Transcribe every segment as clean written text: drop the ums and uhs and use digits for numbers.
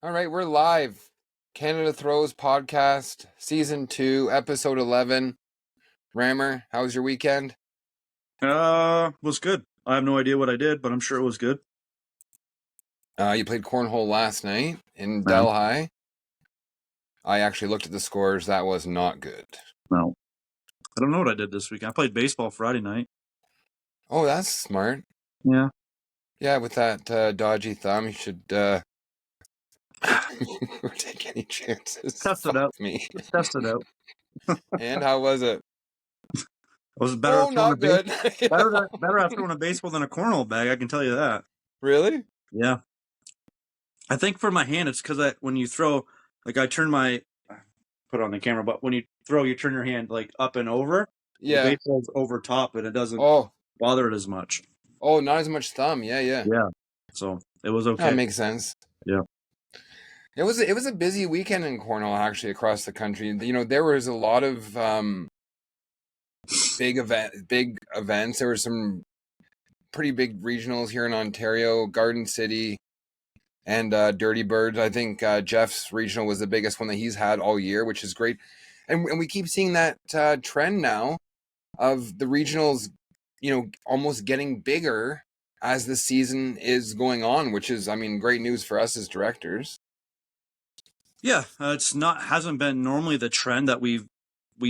All right, we're live. Canada Throws podcast, season 2, episode 11. Rammer, how was your weekend? Was good. I have no idea what I did, but I'm sure it was good. You played cornhole last night in Yeah. Delhi. I actually looked at the scores. That was not good. No. I don't know what I did this week. I played baseball Friday night. Oh, that's smart. Yeah. Yeah, with that dodgy thumb, you should take any chances. Test it Fuck out. me. Just test it out. And how was it? I was better Oh, at throwing a not good. better at throwing a baseball than a cornhole bag, I can tell you that. Really? Yeah. I think for my hand, it's because when you throw, like I turn my, put it on the camera, but when you throw, you turn your hand like up and over. Yeah. The baseball's over top and it doesn't bother it as much. Oh, not as much thumb. Yeah. Yeah. So it was okay. That makes sense. Yeah. It was a busy weekend in Cornwall, actually, across the country. You know, there was a lot of big events. There were some pretty big regionals here in Ontario, Garden City and Dirty Birds. I think Geoff's regional was the biggest one that he's had all year, which is great. And we keep seeing that trend now of the regionals, you know, almost getting bigger as the season is going on, which is, I mean, great news for us as directors. Yeah, hasn't been normally the trend that we've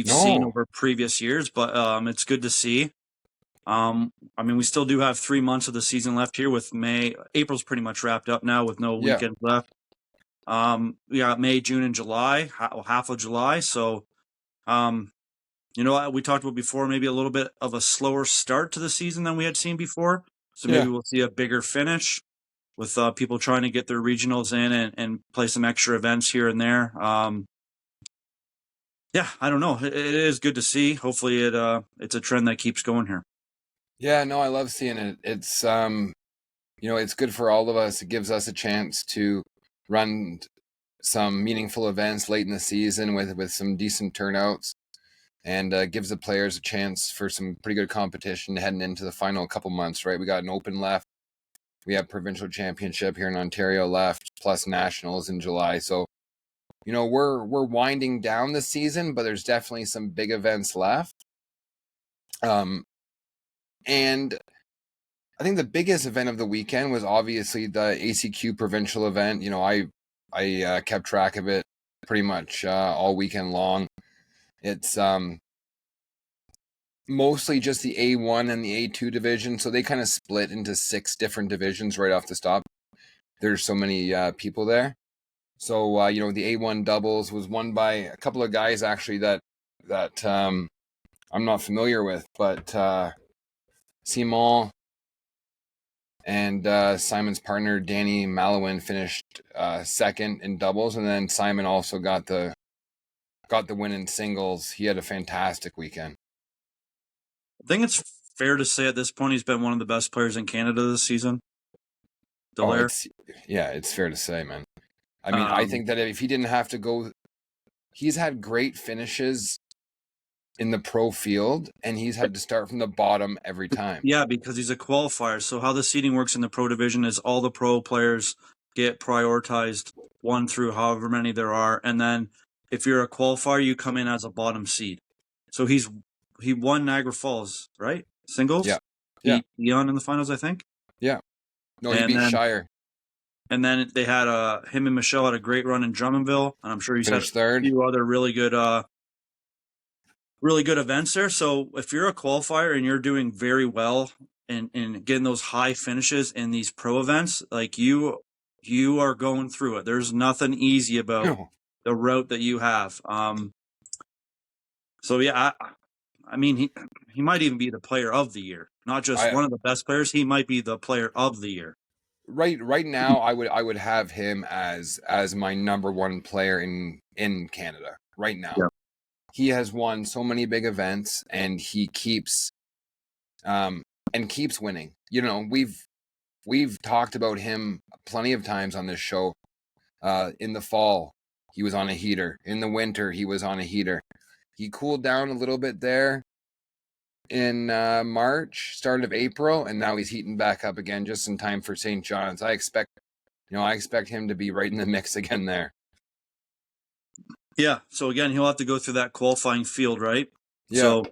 seen over previous years, but it's good to see. I mean, we still do have 3 months of the season left here with May. April's pretty much wrapped up now with no weekends left. We got May, June, and July, half of July. So, you know what we talked about before, maybe a little bit of a slower start to the season than we had seen before. So maybe we'll see a bigger finish with people trying to get their regionals in and play some extra events here and there. Yeah, I don't know. It is good to see. Hopefully it's a trend that keeps going here. Yeah, no, I love seeing it. It's you know, it's good for all of us. It gives us a chance to run some meaningful events late in the season with some decent turnouts, and gives the players a chance for some pretty good competition heading into the final couple months, right? We got an open left. We have provincial championship here in Ontario left, plus nationals in July. So, you know, we're winding down the season, but there's definitely some big events left. And I think the biggest event of the weekend was obviously the ACQ provincial event. You know, I kept track of it pretty much all weekend long. It's mostly just the A1 and the A2 division, so they kind of split into 6 different divisions right off the top. There's so many people there. So you know, the A1 doubles was won by a couple of guys actually that I'm not familiar with, but Simon and Simon's partner Danny Malowin finished second in doubles, and then Simon also got the win in singles. He had a fantastic weekend. I think it's fair to say at this point he's been one of the best players in Canada this season. It's fair to say, man. I mean, I think that if he didn't have to go, he's had great finishes in the pro field, and he's had to start from the bottom every time. Yeah, because he's a qualifier. So how the seeding works in the pro division is all the pro players get prioritized 1 through however many there are, and then if you're a qualifier, you come in as a bottom seed. So he won Niagara Falls, right? Singles? Yeah. Beat Leon in the finals, I think. Yeah. No, he beat Shire. And then they had him and Michelle had a great run in Drummondville, and I'm sure he's finished had third. A few other really good events there. So if you're a qualifier and you're doing very well and getting those high finishes in these pro events, like you are going through it. There's nothing easy about the route that you have. So yeah, I mean he might even be the player of the year, not just one of the best players. He might be the player of the year. Right now, I would have him as my number 1 player in Canada right now. Yeah. He has won so many big events, and he keeps winning. You know, we've talked about him plenty of times on this show. In the fall, he was on a heater. In the winter, he was on a heater. He cooled down a little bit there in March, start of April, and now he's heating back up again just in time for St. John's. I expect I expect him to be right in the mix again there. Yeah. So again, he'll have to go through that qualifying field, right? Yeah. So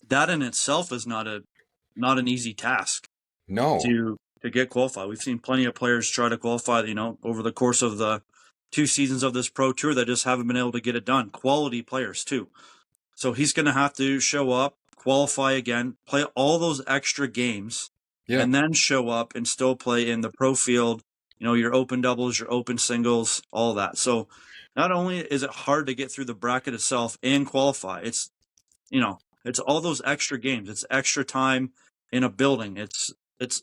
that in itself is not an easy task. No. To get qualified. We've seen plenty of players try to qualify, over the course of the 2 seasons of this pro tour that just haven't been able to get it done. Quality players too. So he's going to have to show up, qualify again, play all those extra games, and then show up and still play in the pro field, your open doubles, your open singles, all that. So not only is it hard to get through the bracket itself and qualify, it's all those extra games. It's extra time in a building. It's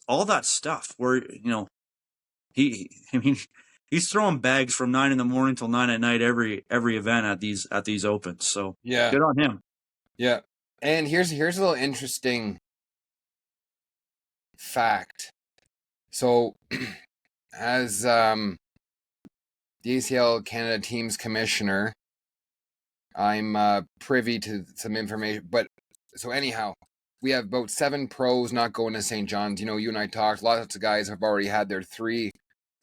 all that stuff where, he's throwing bags from 9 a.m. till 9 p.m. every event at these opens. So good on him. Yeah. And here's a little interesting fact. So as the ACL Canada Teams Commissioner, I'm privy to some information. But so anyhow, we have about 7 pros not going to St. John's. You and I talked. Lots of guys have already had their 3.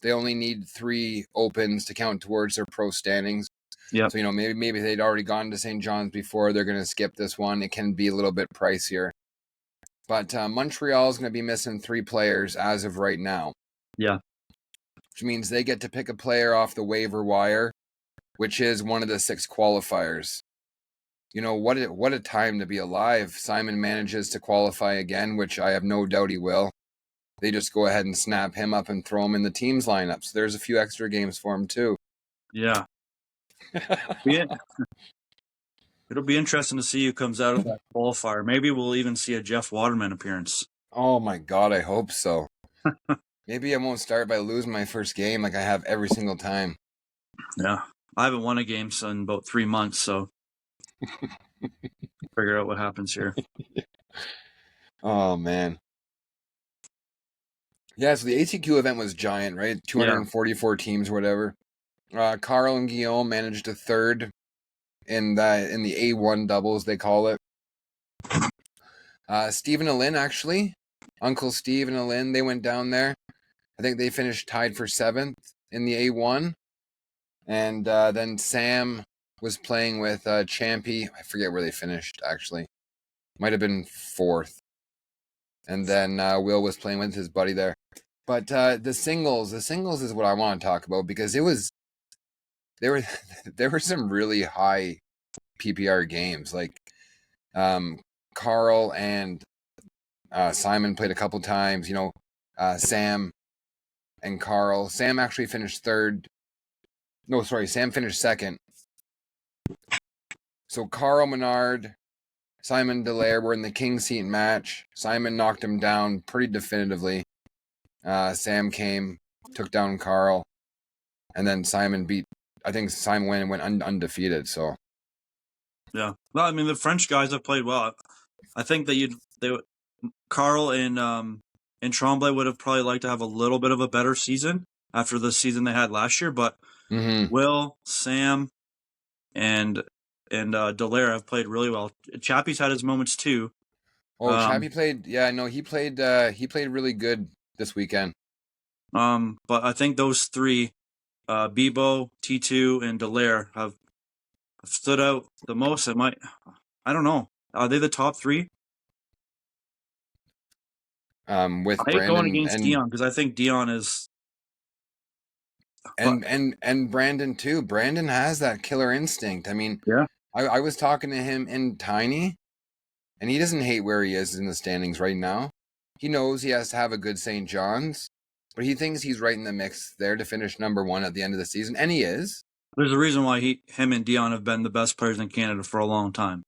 They only need 3 opens to count towards their pro standings. Yeah. So maybe they'd already gone to St. John's before. They're going to skip this one. It can be a little bit pricier. But Montreal is going to be missing 3 players as of right now. Yeah. Which means they get to pick a player off the waiver wire, which is one of the 6 qualifiers. What a time to be alive. Simon manages to qualify again, which I have no doubt he will. They just go ahead and snap him up and throw him in the team's lineup. So there's a few extra games for him too. Yeah. It'll be interesting to see who comes out of that qualifier. Maybe we'll even see a Geoff Waterman appearance. Oh my God, I hope so. Maybe I won't start by losing my first game like I have every single time. Yeah. I haven't won a game in about 3 months, so figure out what happens here. Oh, man. Yeah, so the ACQ event was giant, right? 244 teams or whatever. Carl and Guillaume managed a 3rd in the A1 doubles, they call it. Steve and Alin, actually. Uncle Steve and Alin, they went down there. I think they finished tied for 7th in the A1. And then Sam was playing with Champy. I forget where they finished, actually. Might have been 4th. And then Will was playing with his buddy there. But the singles is what I want to talk about because there were some really high PPR games. Like Carl and Simon played a couple times. Sam and Carl. Sam actually finished 3rd. No, sorry, Sam finished 2nd. So Carl Menard, Simon Dallaire were in the king seat match. Simon knocked him down pretty definitively. Sam came, took down Carl, and then Simon beat. I think Simon went undefeated. So yeah, well, I mean the French guys have played well. I think that Carl and Tremblay would have probably liked to have a little bit of a better season after the season they had last year, but Will, Sam, and Dallaire have played really well. Chappie's had his moments too. Oh, Chappie played. Yeah, no, he played really good this weekend. But I think those 3, Bibo, T2, and Dallaire have stood out the most. I don't know. Are they the top 3? With I hate Brandon going against Dion because I think Dion is. And Brandon too. Brandon has that killer instinct. I mean, yeah. I was talking to him in Tiny, and he doesn't hate where he is in the standings right now. He knows he has to have a good St. John's, but he thinks he's right in the mix there to finish number 1 at the end of the season, and he is. There's a reason why him and Dion have been the best players in Canada for a long time.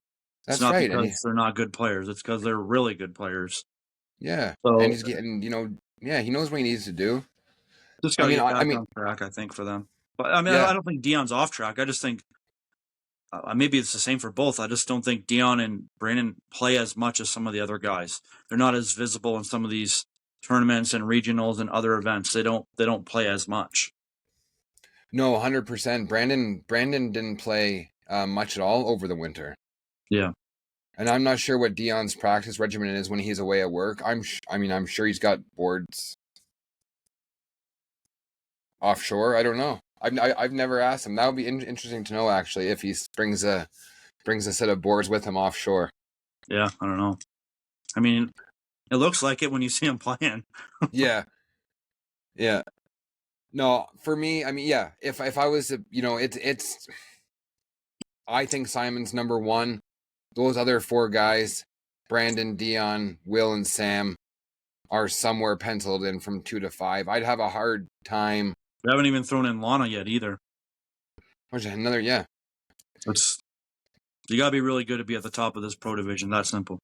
That's it's not right. because they're not good players. It's because they're really good players. Yeah, so, and he's getting, he knows what he needs to do. Just got to get back on track, I think, for them. But I mean, I don't think Dion's off track. I just think maybe it's the same for both. I just don't think Dion and Brandon play as much as some of the other guys. They're not as visible in some of these tournaments and regionals and other events. They don't play as much. No, 100%. Brandon didn't play much at all over the winter. Yeah. And I'm not sure what Dion's practice regimen is when he's away at work. I'm sure he's got boards. Offshore, I don't know. I've never asked him. That would be interesting to know, actually, if he brings a set of boards with him offshore. Yeah, I don't know. I mean, it looks like it when you see him playing. Yeah. No, for me, I mean, yeah. If I was, it's. I think Simon's number one. Those other four guys, Brandon, Dion, Will, and Sam, are somewhere penciled in from 2 to 5. I'd have a hard time. We haven't even thrown in Lana yet either. What's another? Yeah. You gotta be really good to be at the top of this pro division. That simple.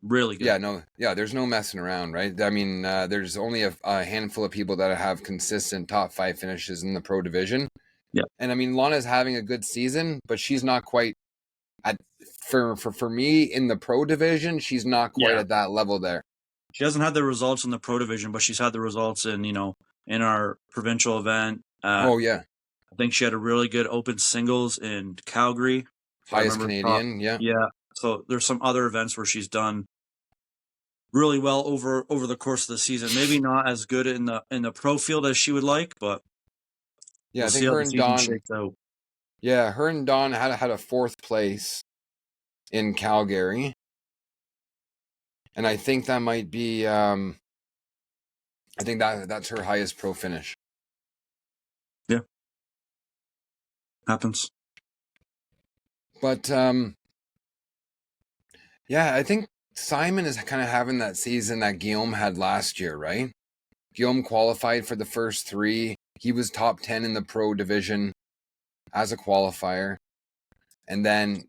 Really good. Yeah, there's no messing around, right? I mean, there's only a handful of people that have consistent top 5 finishes in the pro division. Yeah. And I mean, Lana's having a good season, but she's not quite at for me in the pro division, she's not quite at that level there. She hasn't had the results in the pro division, but she's had the results in, in our provincial event. Oh yeah. I think she had a really good open singles in Calgary. Highest Canadian, yeah. Yeah. So there's some other events where she's done really well over the course of the season. Maybe not as good in the pro field as she would like, but yeah, we'll I think her and Dawn shakes out. Yeah, her and Dawn had a 4th place in Calgary. And I think that might be I think that's her highest pro finish. Yeah. Happens. But yeah, I think Simon is kind of having that season that Guillaume had last year, right? Guillaume qualified for the first 3. He was top 10 in the pro division as a qualifier. And then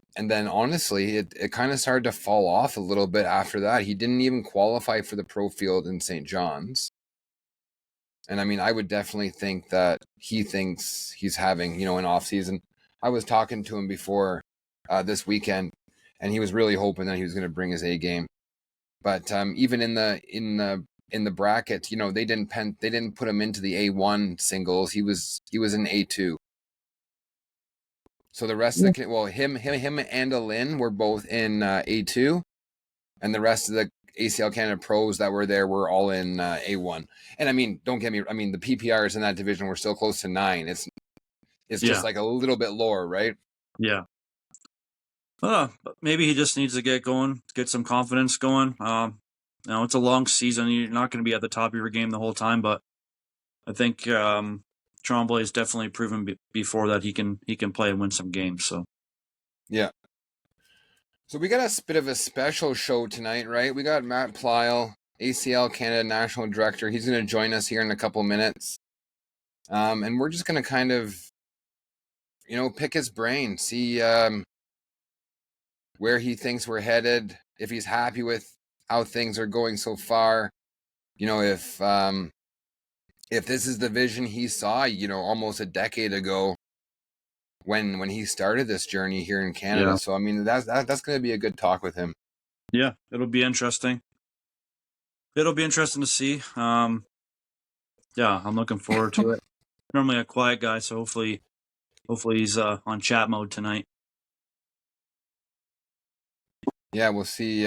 honestly, it kind of started to fall off a little bit after that. He didn't even qualify for the pro field in St. John's. And I mean, I would definitely think that he thinks he's having, an off season. I was talking to him before this weekend, and he was really hoping that he was going to bring his A game. But even in the brackets, they didn't put him into the A1 singles. He was in A2. So the rest of him and Alin were both in A2, and the rest of the ACL Canada pros that were there were all in A1. And I mean, don't get me. I mean, the PPRs in that division were still close to 9. It's just like a little bit lower, right? Yeah. Maybe he just needs to get going, get some confidence going. It's a long season. You're not going to be at the top of your game the whole time, but I think Tremblay has definitely proven before that he can play and win some games. So yeah. So we got a bit of a special show tonight, right? We got Matt Pleil, ACL Canada National Director. He's going to join us here in a couple minutes, and we're just going to kind of, pick his brain, see where he thinks we're headed, if he's happy with how things are going so far. If this is the vision he saw, almost a decade ago when he started this journey here in Canada. Yeah. So, I mean, that's going to be a good talk with him. Yeah, it'll be interesting. It'll be interesting to see. I'm looking forward to it. Normally a quiet guy, so hopefully he's on chat mode tonight. Yeah, we'll see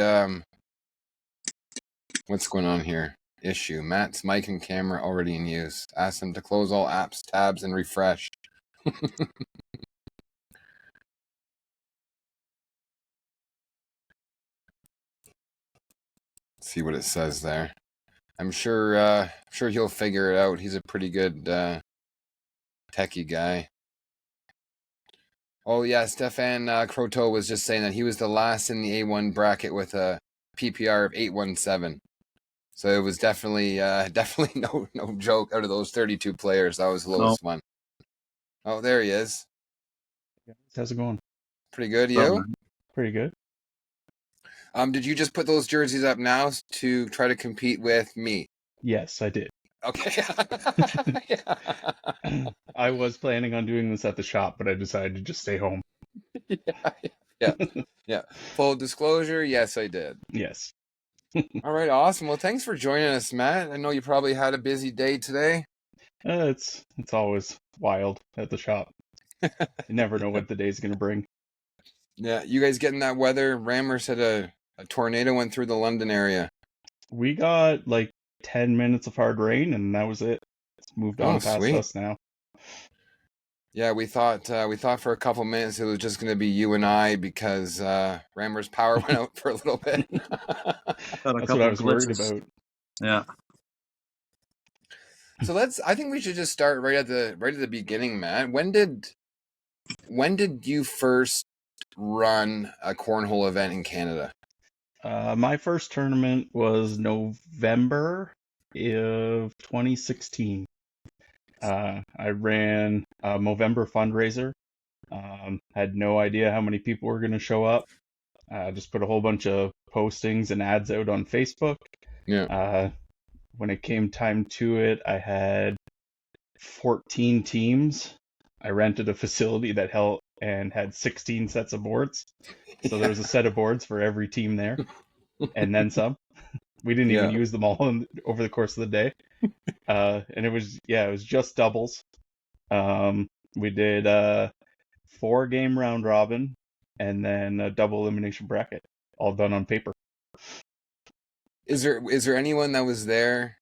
what's going on here. Issue. Matt's mic and camera already in use. Ask him to close all apps, tabs, and refresh. See what it says there. I'm sure he'll figure it out. He's a pretty good techie guy. Oh yeah, Stefan Croteau was just saying that he was the last in the A1 bracket with a PPR of 817. So it was definitely no joke out of those 32 players. That was the lowest one. Oh, there he is. How's it going? Pretty good, you? Pretty good. Did you just put those jerseys up now to try to compete with me? Yes, I did. Okay. I was planning on doing this at the shop, but I decided to just stay home. Yeah. Full disclosure, yes, I did. Yes. All right, awesome. Well, thanks for joining us, Matt. I know you probably had a busy day today. It's always wild at the shop. You never know what the day's going to bring. Yeah, you guys getting that weather? Rammer said a tornado went through the London area. We got like 10 minutes of hard rain, and that was it. moved Oh, on past sweet. us now. Yeah, we thought for a couple minutes it was just going to be you and I because Rammer's power went out for a little bit. That's what I was worried about. Yeah. So I think we should just start right at the beginning, Matt. When did you first run a cornhole event in Canada? My first tournament was November of 2016. I ran a Movember fundraiser. Had no idea how many people were going to show up. Just put a whole bunch of postings and ads out on Facebook. Yeah. When it came time to it, I had 14 teams. I rented a facility that held and had 16 sets of boards. So there was a set of boards for every team there, and then some. We didn't even use them all over the course of the day. And it was just doubles. We did 4-game round robin and then a double elimination bracket, all done on paper. Is there anyone that was there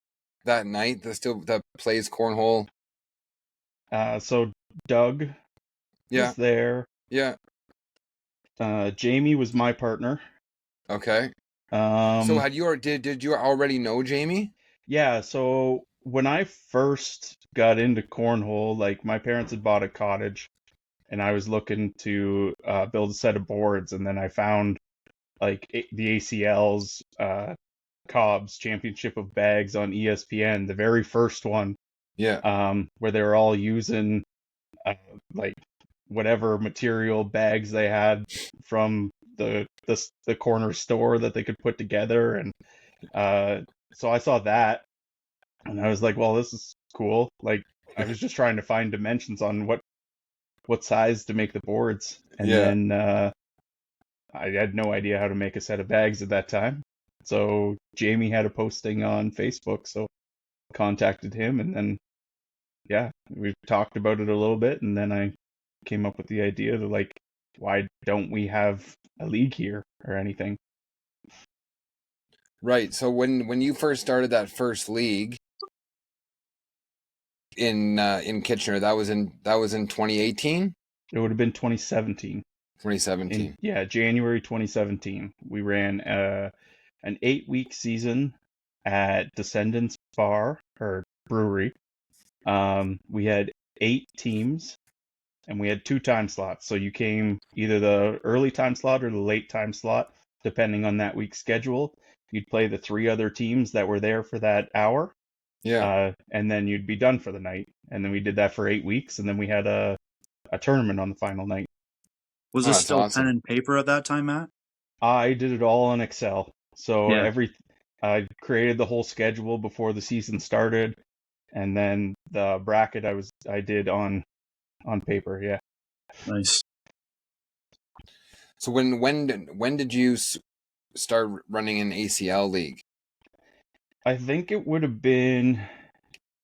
that night that plays cornhole? So Doug was there. Yeah. Jamie was my partner. Okay. So did you already know Jamie? Yeah, so when I first got into cornhole, like my parents had bought a cottage and I was looking to build a set of boards, and then I found like the ACL's Cobb's Championship of Bags on ESPN, the very first one. Yeah. Where they were all using like whatever material bags they had from the corner store that they could put together, and so I saw that and I was like, well, this is cool. Like I was just trying to find dimensions on what size to make the boards, and then I had no idea how to make a set of bags at that time. So Jamie had a posting on Facebook, so I contacted him, and then we talked about it a little bit, and then I came up with the idea to like, why don't we have a league here or anything? Right. So when you first started that first league in Kitchener, that was in 2018? It would have been 2017. 2017. January 2017. We ran an 8-week season at Descendants Bar or Brewery. We had 8 teams and we had 2 time slots. So you came either the early time slot or the late time slot, depending on that week's schedule. You'd play the 3 other teams that were there for that hour. Yeah. And then you'd be done for the night. And then we did that for 8 weeks, and then we had a tournament on the final night. Was this still awesome. Pen and paper at that time, Matt? I did it all on Excel. So I created the whole schedule before the season started, and then the bracket I did on paper. Yeah. Nice. So when did you start running an ACL league? I think it would have been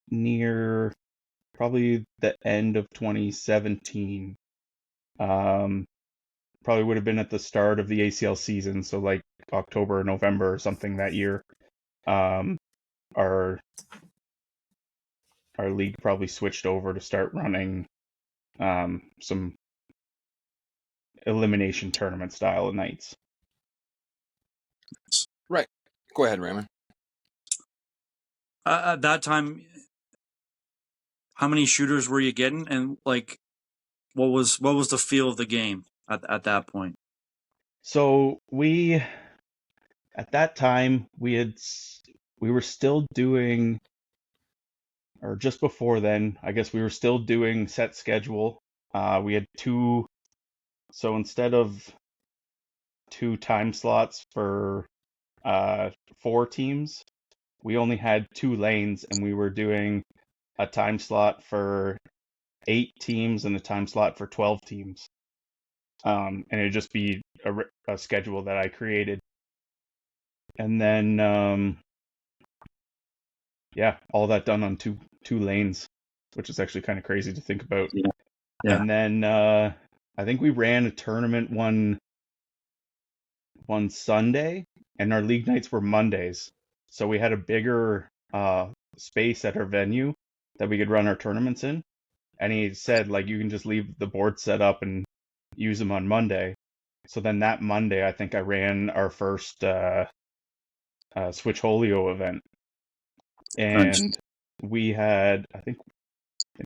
near probably the end of 2017. Probably would have been at the start of the ACL season, so like October or November or something that year. Our league probably switched over to start running some elimination tournament style nights. Right. Go ahead, Raymond. At that time, how many shooters were you getting, and like, what was the feel of the game at that point? So at that time we were still doing, or just before then, I guess we were still doing set schedule. We had 2, so instead of 2 time slots for 4 teams, we only had 2 lanes, and we were doing a time slot for 8 teams and a time slot for 12 teams. And it'd just be a schedule that I created. And then, all that done on two lanes, which is actually kind of crazy to think about. Yeah. And then I think we ran a tournament one Sunday, and our league nights were Mondays. So we had a bigger space at our venue, that we could run our tournaments in. And he said, like, you can just leave the board set up and use them on Monday. So then that Monday, I think I ran our first Switch Holio event. And we had, I think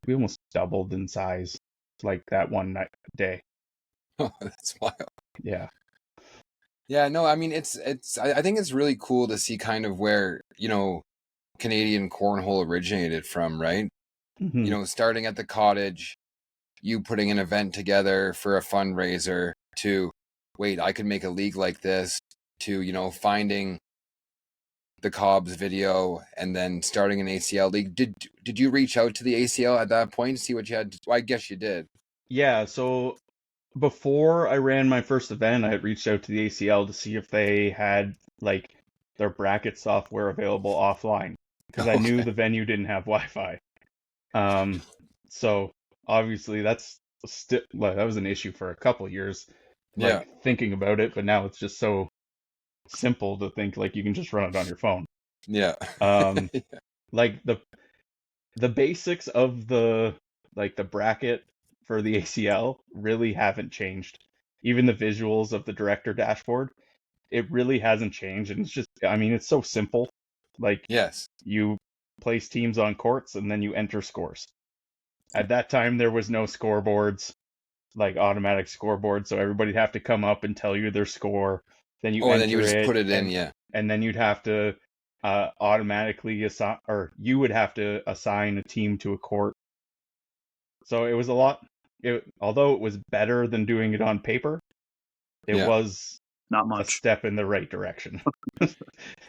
we almost doubled in size like that one day. Oh, that's wild. Yeah. Yeah, no, I mean I think it's really cool to see kind of where, Canadian cornhole originated from, right? Mm-hmm. Starting at the cottage, you putting an event together for a fundraiser to, wait, I could make a league like this, to, finding the Cobb's video and then starting an ACL league. Did you reach out to the ACL at that point to see what you had? Well, I guess you did. Yeah, so before I ran my first event, I had reached out to the ACL to see if they had like their bracket software available offline because I knew Okay. the venue didn't have Wi-Fi. So obviously that's that was an issue for a couple years, Yeah. like thinking about it, but now it's just so simple to think like you can just run it on your phone. Yeah. Um, like the basics of the bracket for the ACL really haven't changed. Even the visuals of the director dashboard, it really hasn't changed. And it's just, I mean, it's so simple. Like Yes. you place teams on courts and then you enter scores. At that time, there was no scoreboards, like automatic scoreboards. So everybody'd have to come up and tell you their score. Then you Oh, and then you enter would just it, put it in, yeah. and then you'd have to automatically assign, or you would have to assign a team to a court. So it was a lot. Although it was better than doing it on paper, it Yeah. was Not a much. step in the right direction.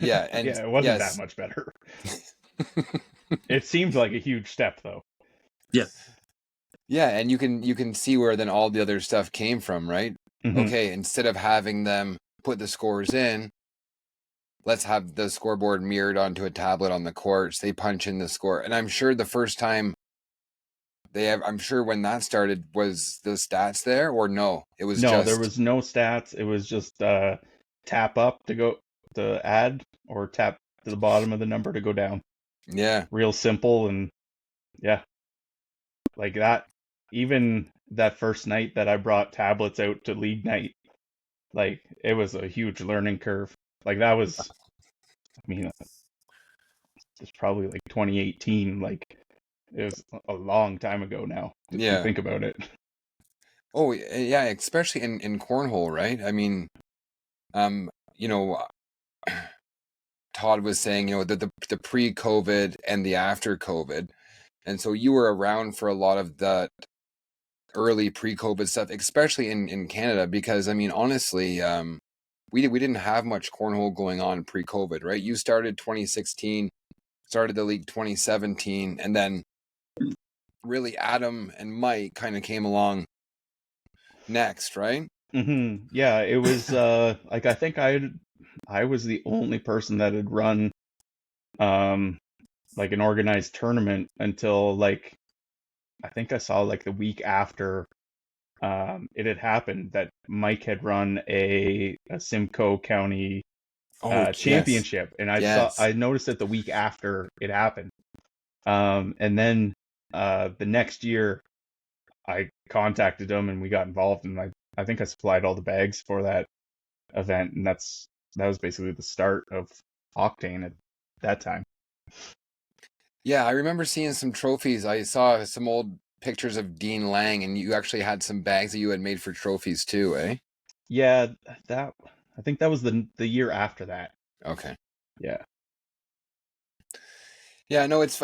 Yeah, and yeah, it wasn't yes. that much better. It seemed like a huge step, though. Yeah. Yeah, and you can see where then all the other stuff came from, right? Mm-hmm. Okay, instead of having them put the scores in, let's have the scoreboard mirrored onto a tablet on the courts. They punch in the score. And I'm sure the first time I'm sure when that started, was the stats there or no? It was No, there just, was no stats. It was just tap up to go to add, or tap to the bottom of the number to go down. yeah. Real simple, and yeah, like that. Even that first night that I brought tablets out to league night, like it was a huge learning curve. Like that was, I mean, it's probably like 2018. Like it was a long time ago now, if you Yeah. think about it. Oh, yeah, especially in cornhole, right? I mean, you know, Todd was saying, the pre-COVID and the after COVID. And so you were around for a lot of the early pre-COVID stuff, especially in Canada, because I mean, honestly, we didn't have much cornhole going on pre-COVID, right? You started 2016, started the league 2017, and then really Adam and Mike kind of came along next, right? Mm-hmm. Yeah, it was like I think I was the only person that had run um like an organized tournament until like I think I saw like the week after it had happened that Mike had run a Simcoe County Oh, yes, championship, and yes, I noticed it the week after it happened. And then the next year I contacted him and we got involved, and I think I supplied all the bags for that event, and that was basically the start of Octane at that time. yeah. I remember seeing some trophies. I saw some old pictures of Dean Lang, and you actually had some bags that you had made for trophies too, eh? Yeah, that I think that was the year after that. Okay. Yeah. Yeah, no, it's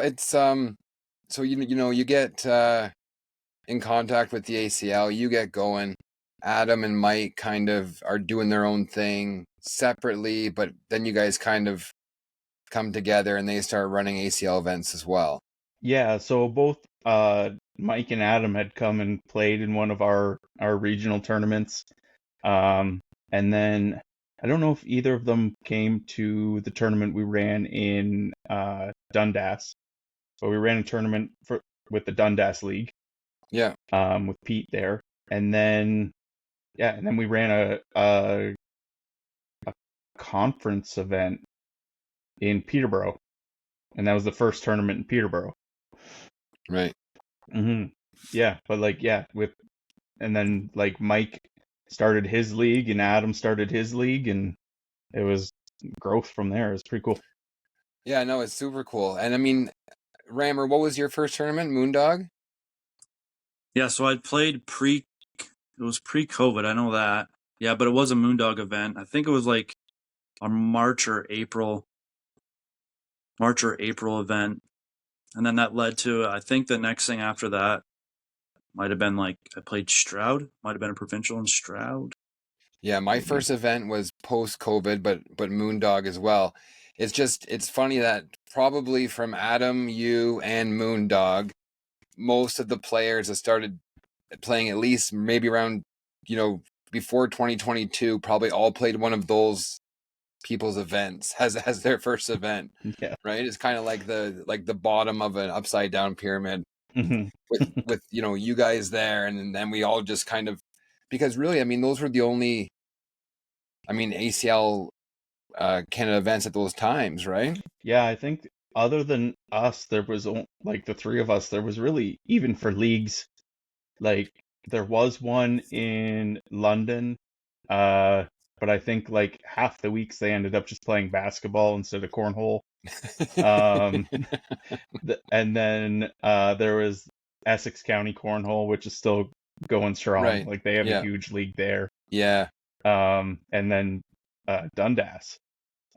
so you get in contact with the ACL, you get going. Adam and Mike kind of are doing their own thing separately, but then you guys kind of come together and they start running ACL events as well. Yeah, so both Mike and Adam had come and played in one of our regional tournaments. And then I don't know if either of them came to the tournament we ran in Dundas, but we ran a tournament with the Dundas League. Yeah. With Pete there, and then we ran a conference event in Peterborough, and that was the first tournament in Peterborough. Right. Yeah, but like and then like Mike started his league and Adam started his league, and it was growth from there. It's pretty cool. Yeah, no, it's super cool. And I mean, Rammer, what was your first tournament? Moondog? Yeah, so I'd played it was pre-COVID, I know that. Yeah, but it was a Moondog event. I think it was like a March or April event. And then that led to, I think the next thing after that might have been like, I played Stroud, might have been a provincial in Stroud. Yeah, my first event was post-COVID, but Moondog as well. It's funny that probably from Adam, you, and Moondog, most of the players that started playing at least maybe around, before 2022, probably all played one of those people's events as their first event. Yeah. Right? It's kind of like the bottom of an upside down pyramid with you guys there, and then we all just kind of, because really, I mean, those were the only, ACL Canada events at those times, right? Yeah, I think other than us, there was like the three of us, there was really, even for leagues, like there was one in London, but I think like half the weeks they ended up just playing basketball instead of cornhole. Um, and then there was Essex County Cornhole, which is still going strong. Right. Like they have Yeah. a huge league there. Yeah. And then Dundas.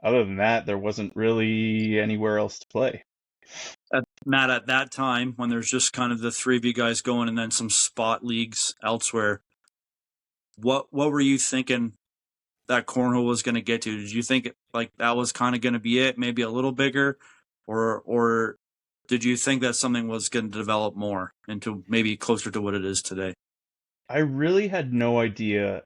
Other than that, there wasn't really anywhere else to play. Matt, at that time, when there's just kind of the three of you guys going and then some spot leagues elsewhere, what were you thinking that cornhole was going to get to? Did you think like that was kind of going to be it, maybe a little bigger, or did you think that something was going to develop more into maybe closer to what it is today? I really had no idea.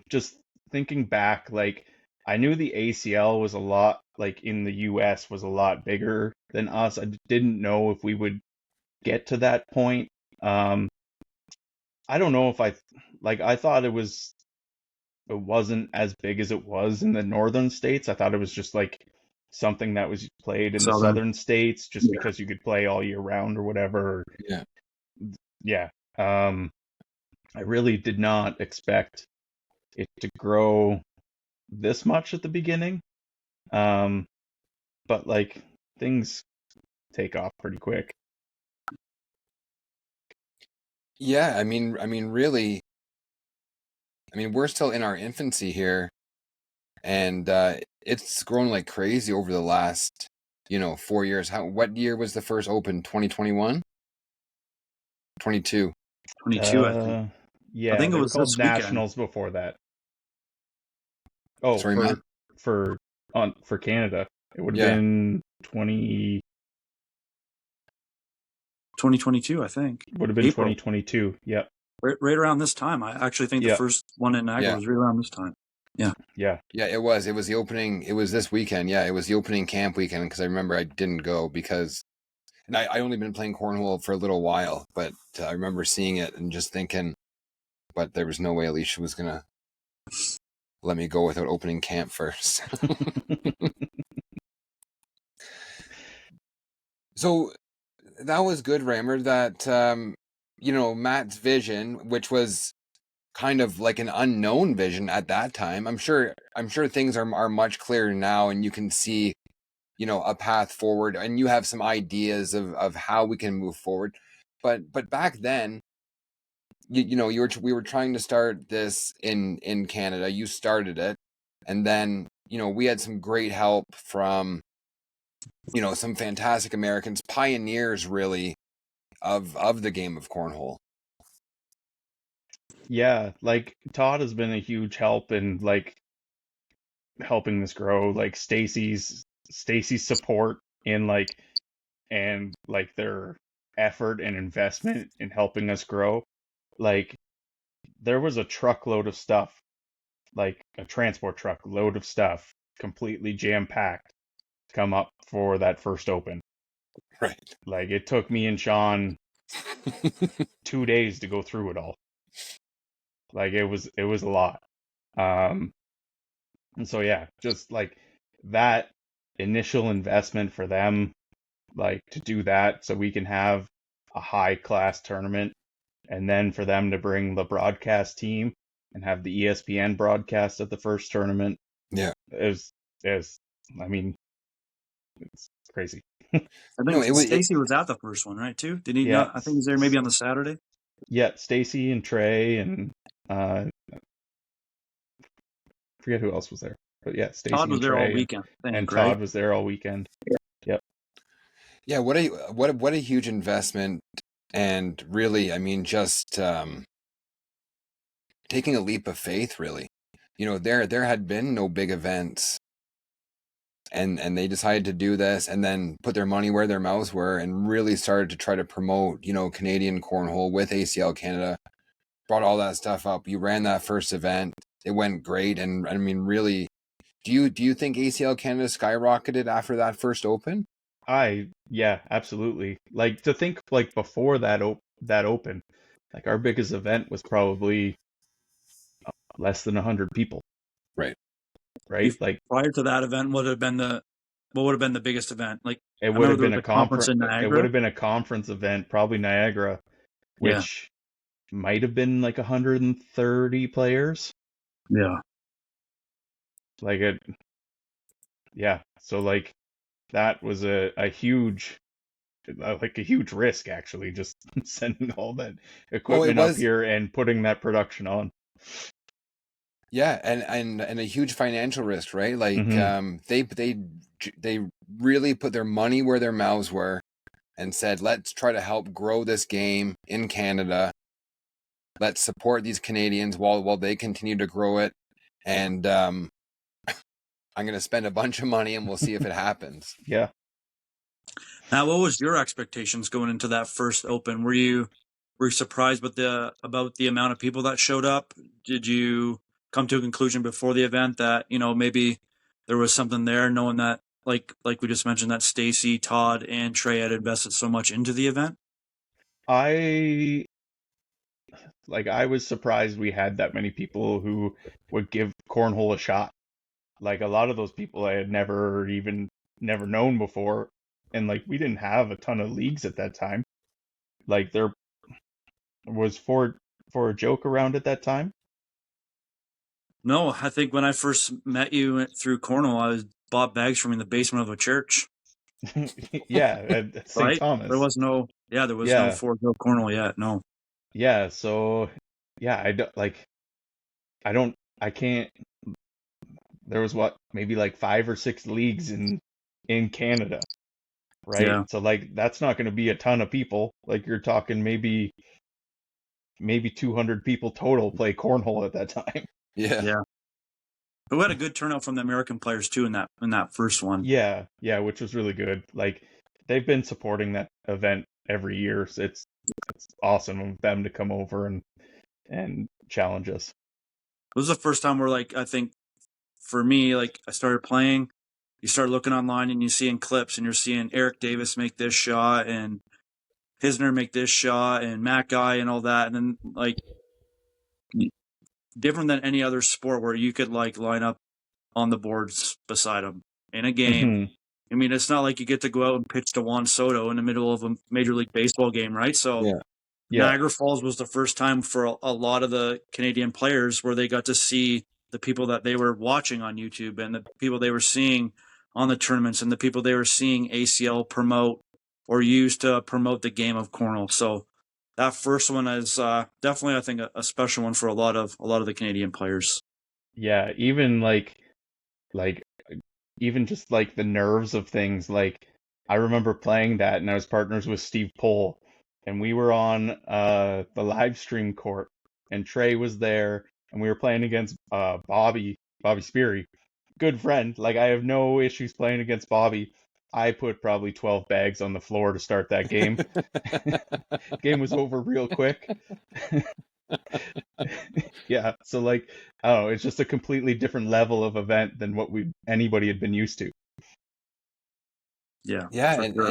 Just thinking back, like I knew the ACL was a lot, like in the US was a lot bigger than us. I didn't know if we would get to that point. I don't know if I thought it wasn't as big as it was in the northern states. I thought it was just like something that was played in the southern states just because you could play all year round or whatever. Yeah. Yeah. I really did not expect it to grow this much at the beginning. But like things take off pretty quick. Yeah, I mean, really, we're still in our infancy here, and it's grown like crazy over the last, 4 years. What year was the first open? 2021? 22. 22, I think. Yeah, I think they it were was called this weekend. nationals before that. Oh, Sorry, Matt? for Canada, it would have Yeah. been 2022, I think. would have been April. 2022. Yep. Right around this time. I actually think the first one in Niagara was right around this time. Yeah. Yeah. Yeah, it was. It was the opening. It was this weekend. Yeah, it was the opening camp weekend, because I remember I didn't go because, and I only been playing cornhole for a little while, but I remember seeing it and just thinking, but there was no way Alicia was gonna let me go without opening camp first. So that was good, Rammer. That Matt's vision, which was kind of like an unknown vision at that time. I'm sure things are much clearer now, and you can see, a path forward, and you have some ideas of how we can move forward. But back then, we were trying to start this in Canada. You started it, and then we had some great help from some fantastic Americans, pioneers really of the game of cornhole. Yeah, like Todd has been a huge help in like helping this grow. Like Stacy's support in and their effort and investment in helping us grow. Like there was a truckload of stuff, like a transport truck load of stuff, completely jam-packed to come up for that first open. Right. Like it took me and Sean 2 days to go through it all. Like it was a lot. And so yeah, just like that initial investment for them, like to do that so we can have a high class tournament, and then for them to bring the broadcast team and have the ESPN broadcast at the first tournament, Yeah. is I mean, it's crazy. I No, think it was Stacy was at the first one, right? Too? Did he Yeah, not? I think he was there maybe on the Saturday. yeah, Stacy and Trey and I forget who else was there, but yeah, Todd Stacy was and there all Trey weekend, I and think, Todd right? was there all weekend. Yep. yeah. What a huge investment, and really, I mean, just taking a leap of faith. Really, there had been no big events, and they decided to do this, and then put their money where their mouths were, and really started to try to promote, Canadian cornhole with ACL Canada. Brought all that stuff up. You ran that first event. It went great, and I mean, really, do you think ACL Canada skyrocketed after that first open? Yeah, absolutely. Like to think like before that open, like our biggest event was probably less than 100 people, Right. right? Like Prior to that event, what would have been the biggest event? Like it I would remember have there been was a a conference conference. in It would Niagara. have been a conference event, probably Niagara, Yeah, which might have been like 130 players. yeah. Like it, yeah. So like that was a huge, like a huge risk actually, just sending all that Oh, it equipment up was. here and putting that production on. Yeah, and a huge financial risk, right? Like Hmm. they really put their money where their mouths were, and said, let's try to help grow this game in Canada. Let's support these Canadians while they continue to grow it. And I'm going to spend a bunch of money, and we'll see if it happens. Yeah. Now, what was your expectations going into that first open? Were you surprised about the amount of people that showed up? Did you come to a conclusion before the event that maybe there was something there, knowing that like we just mentioned that Stacy, Todd, and Trey had invested so much into the event? I I was surprised we had that many people who would give cornhole a shot. Like a lot of those people I had never known before, and like we didn't have a ton of leagues at that time. Like there was for a joke around at that time. No, I think when I first met you through Cornwall, I was bought bags from in the basement of a church. Yeah, at St. Right? There Thomas. was no, yeah, there was no Yeah, Fort Hill Cornwall yet. No. yeah. So yeah, I don't like I can't. There was what maybe like 5 or 6 leagues in Canada, right? Yeah. So like that's not going to be a ton of people. Like you're talking maybe 200 people total play cornhole at that time. Yeah. Yeah. But we had a good turnout from the American players too in that first one. Yeah, yeah, which was really good. Like they've been supporting that event every year. So it's awesome of them to come over and challenge us. It was the first time where I think for me, I started playing, you start looking online and you seeing clips and you're seeing Eric Davis make this shot and Hisner make this shot and Matt Guy and all that. And then different than any other sport where you could line up on the boards beside them in a game. Hmm. I mean, it's not like you get to go out and pitch to Juan Soto in the middle of a Major League Baseball game, right? So Yeah. Yeah, Niagara Falls was the first time for a lot of the Canadian players where they got to see the people that they were watching on YouTube and the people they were seeing on the tournaments and the people they were seeing ACL promote or use to promote the game of cornhole. So that first one is definitely, I think, a special one for a lot of the Canadian players. yeah. Like even just like the nerves of things. Like I remember playing that, and I was partners with Steve Pohl, and we were on the live stream court, and Trey was there, and we were playing against Bobby Speary, good friend. Like I have no issues playing against Bobby. I put probably 12 bags on the floor to start that game. Game was over real quick. Yeah, so like I don't know, it's just a completely different level of event than what anybody had been used to. Yeah, Yeah, for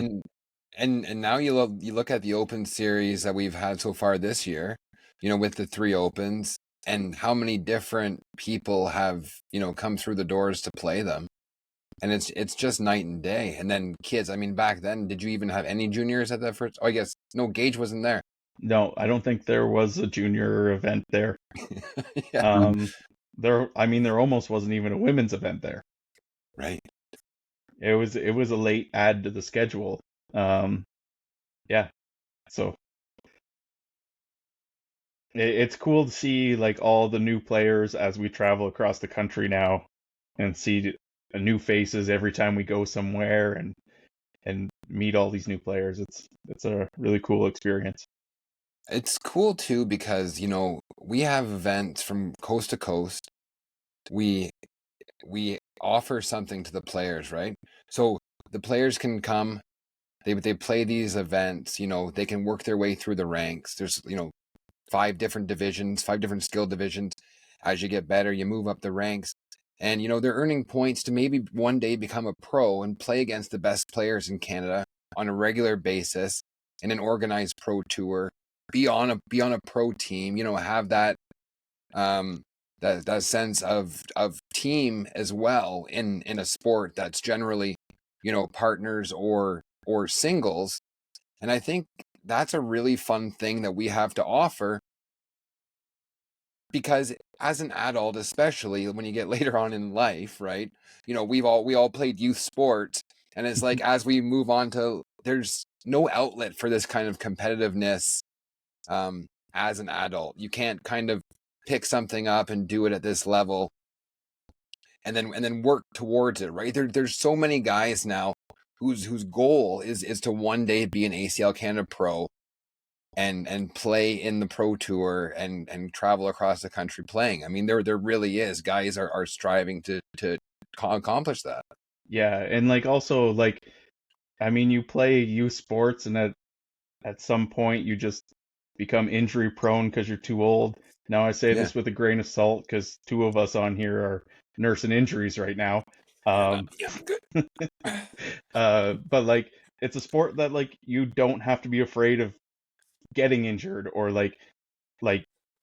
and sure. now you look at the open series that we've had so far this year, with the 3 opens, and how many different people have, come through the doors to play them. and it's just night and day. And then kids, I mean, back then, did you even have any juniors at that first? Oh, I guess no, Gage wasn't there. No, I don't think there was a junior event there. Yeah, There almost wasn't even a women's event there. right. It was a late add to the schedule. Yeah, so it's cool to see like all the new players as we travel across the country now, and see new faces every time we go somewhere, and meet all these new players. It's a really cool experience. It's cool too because we have events from coast to coast. We offer something to the players, right? So the players can come. They play these events. They can work their way through the ranks. There's 5 different divisions, 5 different skill divisions. As you get better, you move up the ranks. And, they're earning points to maybe one day become a pro and play against the best players in Canada on a regular basis in an organized pro tour. Be on a pro team, have that that sense of team as well in a sport that's generally, partners or singles. And I think that's a really fun thing that we have to offer, because as an adult, especially when you get later on in life, right? We all played youth sports, and it's like as we move on to, there's no outlet for this kind of competitiveness as an adult. You can't kind of pick something up and do it at this level and then work towards it, right? There's so many guys now whose goal is to one day be an ACL Canada pro and play in the pro tour and travel across the country playing. I mean, there really is. Guys are striving to accomplish that. Yeah, and like also like, I mean, you play youth sports, and at some point you just become injury prone because you're too old. Now I say Yeah. this with a grain of salt because 2 of us on here are nursing injuries right now. Yeah, I'm good. But like, it's a sport that like you don't have to be afraid of getting injured, or like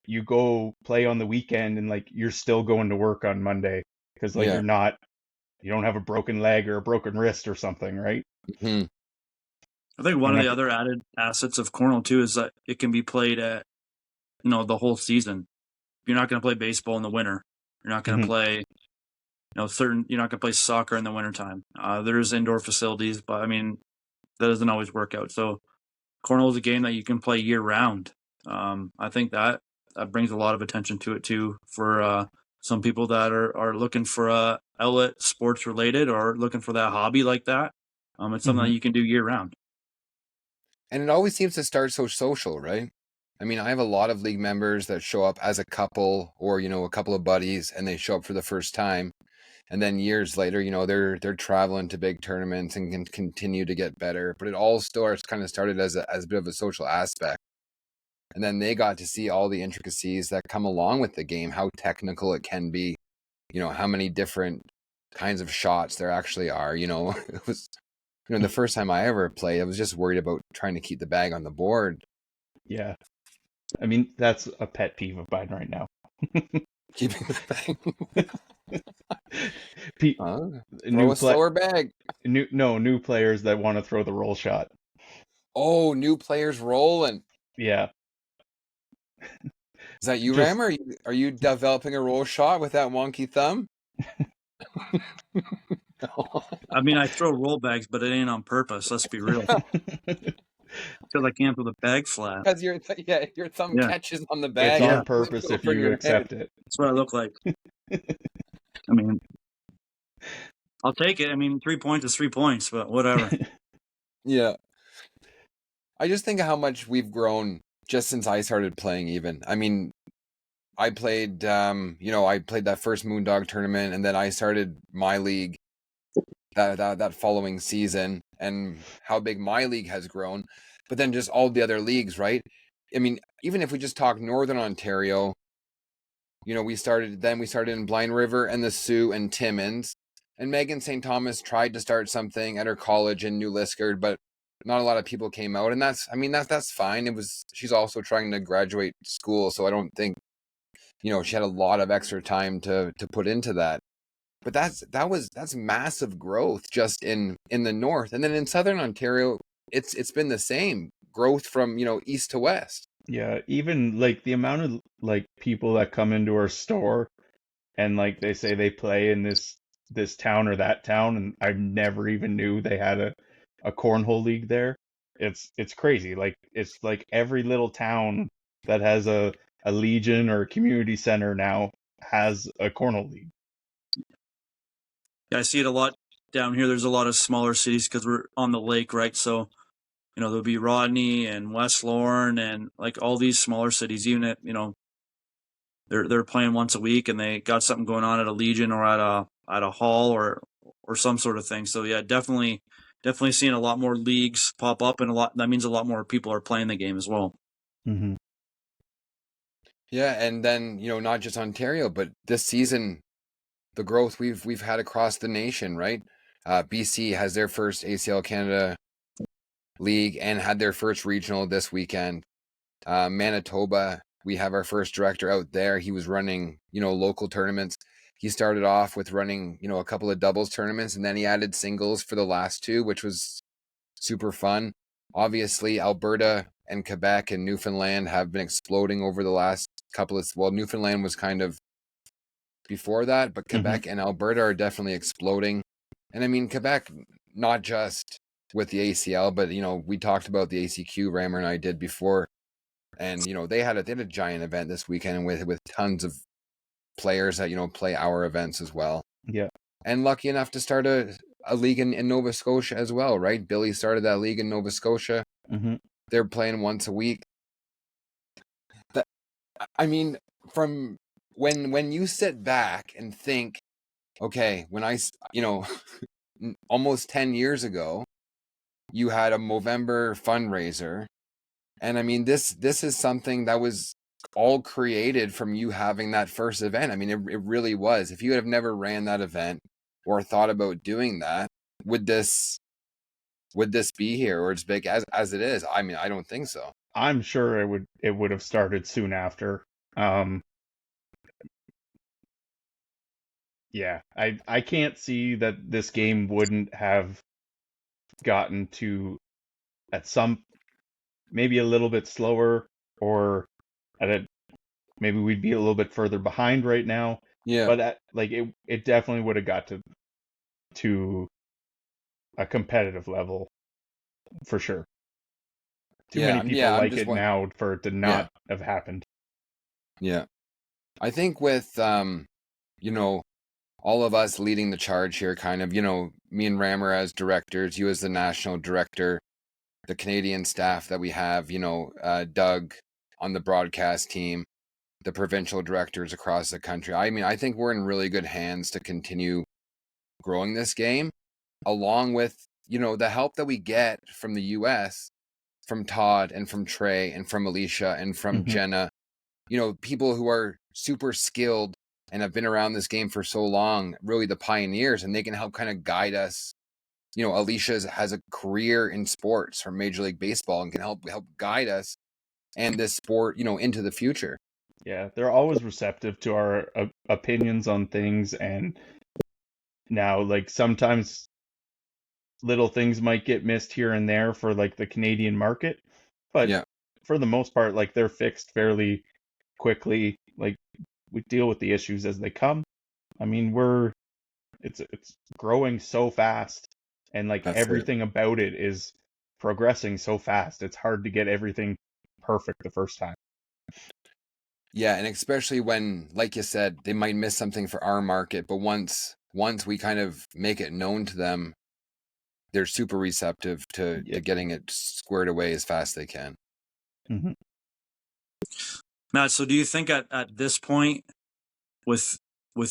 you go play on the weekend and like you're still going to work on Monday because like Yeah. you don't have a broken leg or a broken wrist or something, right? Mm-hmm. I think one And of the other added assets of cornhole too is that it can be played at the whole season. You're not going to play baseball in the winter. You're not going to play you're not going to play soccer in the wintertime. There's indoor facilities, but I mean that doesn't always work out. So cornhole is a game that you can play year round. I think that brings a lot of attention to it too for some people that are looking for outlet sports related or looking for that hobby like that. It's something that you can do year round. And it always seems to start so social, right? I mean, I have a lot of league members that show up as a couple or, a couple of buddies, and they show up for the first time. And then years later, they're traveling to big tournaments and can continue to get better. But it all started as a bit of a social aspect. And then they got to see all the intricacies that come along with the game, how technical it can be, how many different kinds of shots there actually are. It was, the first time I ever played, I was just worried about trying to keep the bag on the board. Yeah. I mean, that's a pet peeve of mine right now. Keeping the bag. New A slower bag. New players that want to throw the roll shot. Oh, new players rolling. Yeah. Is that you, Ram? Are you developing a roll shot with that wonky thumb? I mean, I throw roll bags, but it ain't on purpose. Let's be real. Because I can't throw the bag flat. Because your thumb catches on the bag. It's on purpose if you accept it. That's what I look like. I mean, I'll take it. I mean, 3 points is 3 points, but whatever. Yeah. I just think of how much we've grown just since I started playing even. I mean, I played, I played that first Moondog tournament, and then I started my league that following season, and how big my league has grown. But then just all the other leagues, right? I mean, even if we just talk Northern Ontario, we started in Blind River and the Sioux and Timmins, and Megan St. Thomas tried to start something at her college in New Liskeard, but not a lot of people came out, and that's fine. She's also trying to graduate school, so I don't think, she had a lot of extra time to put into that. But that's massive growth just in the north, and then in southern Ontario, it's been the same growth from east to west. Yeah, even like the amount of like people that come into our store and like they say they play in this town or that town, and I never even knew they had a cornhole league there. It's crazy. Like it's like every little town that has a legion or a community center now has a cornhole league. Yeah, I see it a lot down here. There's a lot of smaller cities because we're on the lake, right? So, there'll be Rodney and West Lorne and like all these smaller cities, even at, they're playing once a week and they got something going on at a Legion or at a hall or some sort of thing. So yeah, definitely seeing a lot more leagues pop up, and that means a lot more people are playing the game as well. Mm-hmm. Yeah, and then not just Ontario, but this season, the growth we've had across the nation, right? BC has their first ACL Canada League and had their first regional this weekend. Manitoba, we have our first director out there. He was running, local tournaments. He started off with running, a couple of doubles tournaments, and then he added singles for the last two, which was super fun. Obviously, Alberta and Quebec and Newfoundland have been exploding over the last couple of. Well, Newfoundland was kind of before that, but Quebec and Alberta are definitely exploding. And I mean, Quebec, not just with the ACL, but we talked about the ACQ. Rammer and I did before, and they had a giant event this weekend with tons of players that play our events as well. Yeah, and lucky enough to start a league in Nova Scotia as well, right? Billy started that league in Nova Scotia. Mm-hmm. They're playing once a week. I mean, from when you sit back and think, okay, when I almost 10 years ago, you had a Movember fundraiser, and I mean this is something that was all created from you having that first event. I mean, it really was. If you had never ran that event or thought about doing that, would this be here or as big as it is? I mean, I don't think so. I'm sure it would have started soon after. Yeah, I can't see that this game wouldn't have gotten to at some maybe a little bit slower, or maybe we'd be a little bit further behind right now. Yeah. But it definitely would have got to a competitive level for sure. Too many people like it now for it to not have happened. Yeah. I think with all of us leading the charge here, kind of, me and Rammer as directors, you as the national director, the Canadian staff that we have, Doug on the broadcast team, the provincial directors across the country. I mean, I think we're in really good hands to continue growing this game, along with, the help that we get from the US, from Todd and from Trey and from Alicia and from Jenna, people who are super skilled and have been around this game for so long, really the pioneers, and they can help kind of guide us. Alicia has a career in sports from Major League Baseball and can help guide us and this sport, into the future. Yeah, they're always receptive to our opinions on things, and now like sometimes little things might get missed here and there for like the Canadian market, but for the most part, like they're fixed fairly quickly. Like we deal with the issues as they come. I mean, it's growing so fast, and like everything about it is progressing so fast. It's hard to get everything perfect the first time. Yeah, and especially when, like you said, they might miss something for our market, but once we kind of make it known to them, they're super receptive to getting it squared away as fast as they can. Mm-hmm. Matt, so do you think at this point, with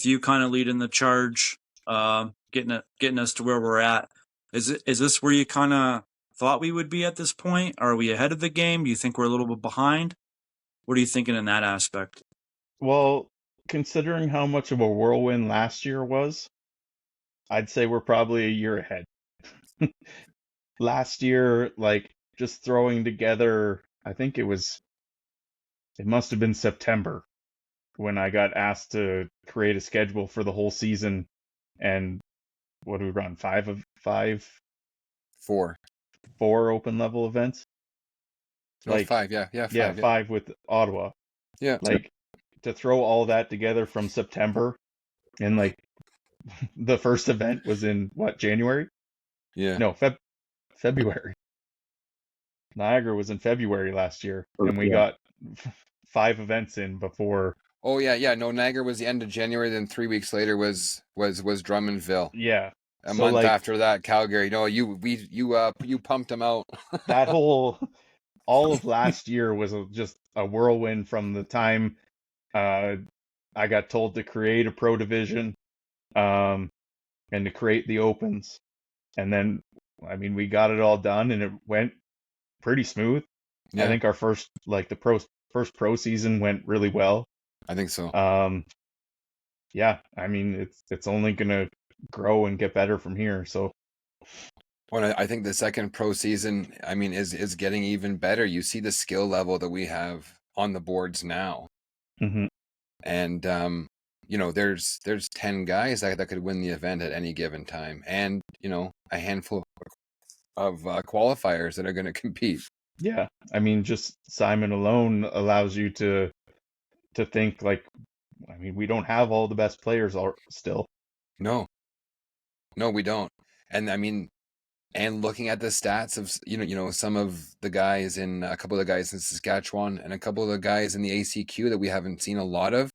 you kind of leading the charge, getting us to where we're at, is this where you kind of thought we would be at this point? Are we ahead of the game? Do you think we're a little bit behind? What are you thinking in that aspect? Well, considering how much of a whirlwind last year was, I'd say we're probably a year ahead. Last year, like just throwing together, I think it must have been September when I got asked to create a schedule for the whole season and what do we run? Four. 4 open level events? No, Like, 5. Yeah, yeah, 5. 5 with Ottawa. Yeah. Like, to throw all that together from September, and like the first event was in what, January? Yeah. No, February. Niagara was in February last year, and we Yeah. got 5 events in before. Oh yeah. No, Niagara was the end of January. Then 3 weeks later was Drummondville. Yeah. A So month like after that, Calgary. No, you pumped them out. that all of last year was just a whirlwind from the time I got told to create a pro division, and to create the opens, and then I mean we got it all done and it went pretty smooth. I Yeah, think our first first pro season went really well. I think so. Yeah, I mean it's only gonna grow and get better from here. So Well, I think the second pro season, I mean, is getting even better. You see the skill level that we have on the boards now, mhm. and there's 10 guys that could win the event at any given time, and a handful of qualifiers that are going to compete. Yeah, I mean just Simon alone allows you to think like, I mean we don't have all the best players still. No, we don't. And I mean, and looking at the stats of some of the guys in a couple of the guys in Saskatchewan and a couple of the guys in the ACQ that we haven't seen a lot of,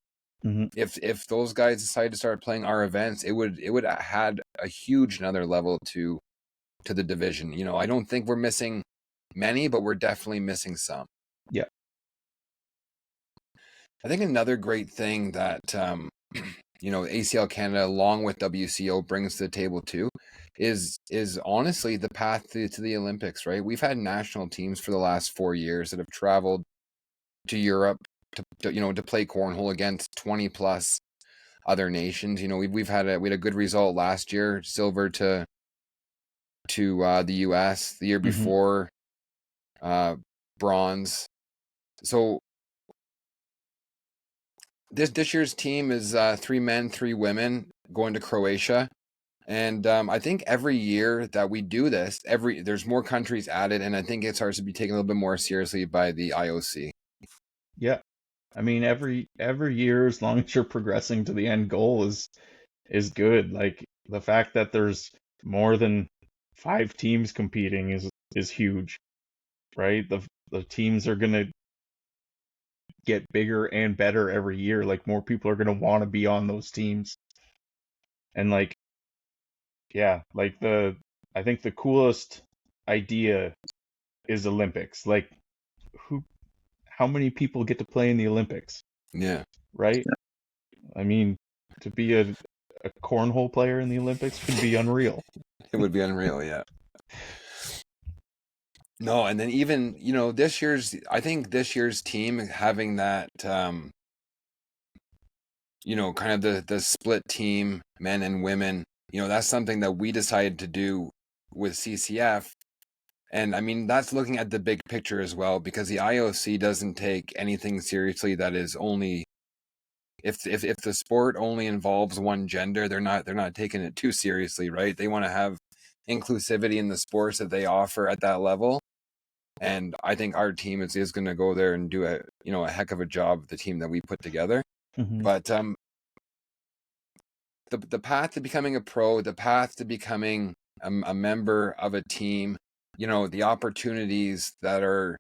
Mhm. if those guys decide to start playing our events, it would add a huge another level to the division. I don't think we're missing many, but we're definitely missing some. Yeah. I think another great thing that ACL Canada along with WCO brings to the table too is honestly the path to the Olympics, right? We've had national teams for the last 4 years that have traveled to Europe to play cornhole against 20 plus other nations. We had a good result last year, silver to the US, the year Mhm. before bronze. So this year's team is 3 men, 3 women going to Croatia. And I think every year that we do this, there's more countries added, and I think it starts to be taken a little bit more seriously by the IOC. Yeah. I mean every year, as long as you're progressing to the end goal, is good. Like the fact that there's more than 5 teams competing is huge, right? The teams are gonna get bigger and better every year. Like more people are gonna want to be on those teams. And like, yeah, like I think the coolest idea is Olympics. Like how many people get to play in the Olympics, Yeah, right? I mean, to be a cornhole player in the Olympics would be unreal. it would be unreal. Yeah. No, and then even I think this year's team having that kind of the split team, men and women. That's something that we decided to do with CCF. And I mean, that's looking at the big picture as well, because the IOC doesn't take anything seriously that is only if the sport only involves one gender, they're not taking it too seriously, right? They want to have inclusivity in the sports that they offer at that level. And I think our team is going to go there and do a heck of a job, the team that we put together. Mhm. But the path to becoming a pro, the path to becoming a member of a team, the opportunities that are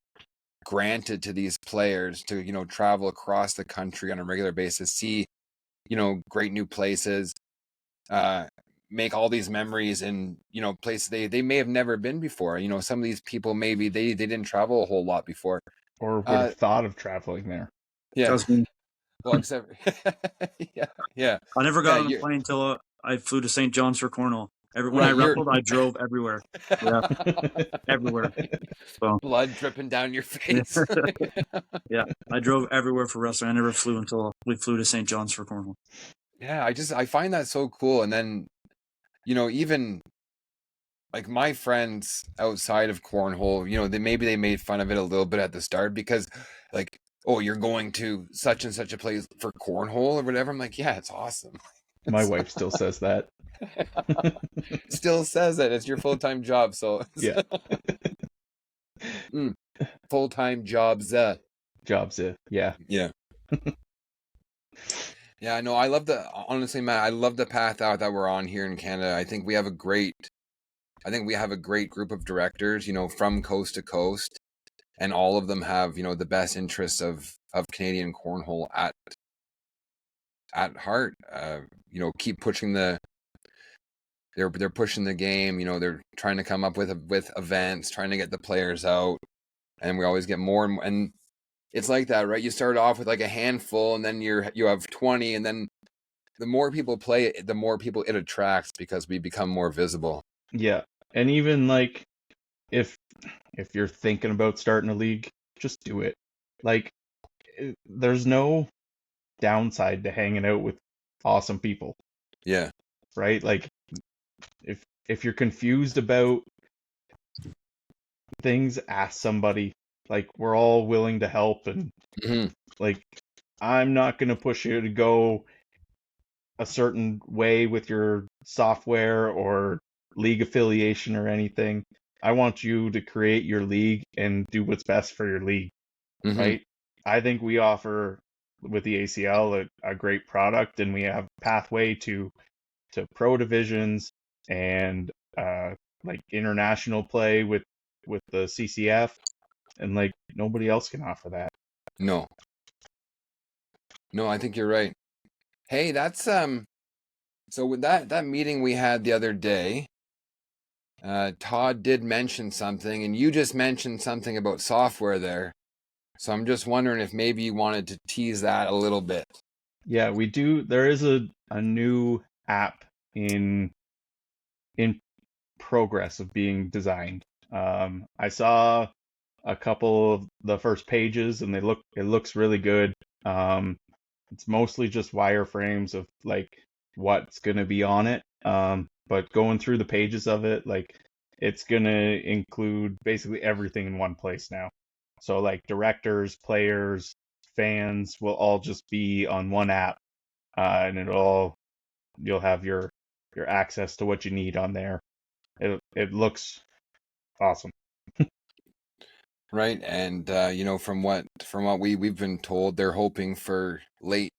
granted to these players to travel across the country on a regular basis, see great new places, make all these memories in places they may have never been before. Some of these people maybe they didn't travel a whole lot before, Or would have thought of traveling there. yeah. Trust me. Well, except yeah. I never got on a you're plane until I flew to St. John's for cornhole. When Right, I you're- wrestled, I drove everywhere. Yeah, everywhere. So blood dripping down your face. yeah, I drove everywhere for wrestling. I never flew until we flew to St. John's for cornhole. Yeah, I find that so cool. And then even like my friends outside of cornhole, they made fun of it a little bit at the start, because like, oh, you're going to such and such a place for cornhole or whatever. I'm like, yeah, it's awesome. My wife still says that. Still says it. It's your full-time job, so Yeah. Full-time jobs. Jobs, yeah. Yeah. Yeah, no, honestly, Matt, I love the path out that we're on here in Canada. I think we have a great group of directors, from coast to coast, and all of them have, the best interests of Canadian cornhole at heart. Keep pushing they're pushing the game, they're trying to come up with events, trying to get the players out, and we always get more and more, and it's like that, right? You start off with like a handful, and then you have 20, and then the more people play it, the more people it attracts because we become more visible. Yeah. And even like if you're thinking about starting a league, just do it. Like there's no downside to hanging out with awesome people. Yeah. Right? Like if you're confused about things, ask somebody. Like we're all willing to help, and like I'm not going to push you to go a certain way with your software or league affiliation or anything. I want you to create your league and do what's best for your league, right? I think we offer with the ACL a great product, and we have pathway to pro divisions and like international play with the CCF, and like nobody else can offer that. No, I think you're right. Hey, that's so with that meeting we had the other day, Todd did mention something, and you just mentioned something about software there. So I'm just wondering if maybe you wanted to tease that a little bit. Yeah, we do. There is a new app in progress of being designed. I saw a couple of the first pages, and it looks really good. It's mostly just wireframes of like what's gonna be on it. But going through the pages of it, like it's gonna include basically everything in one place now. So like directors, players, fans will all just be on one app, and you'll have your access to what you need on there. It looks awesome. Right, and from what we've been told, they're hoping for late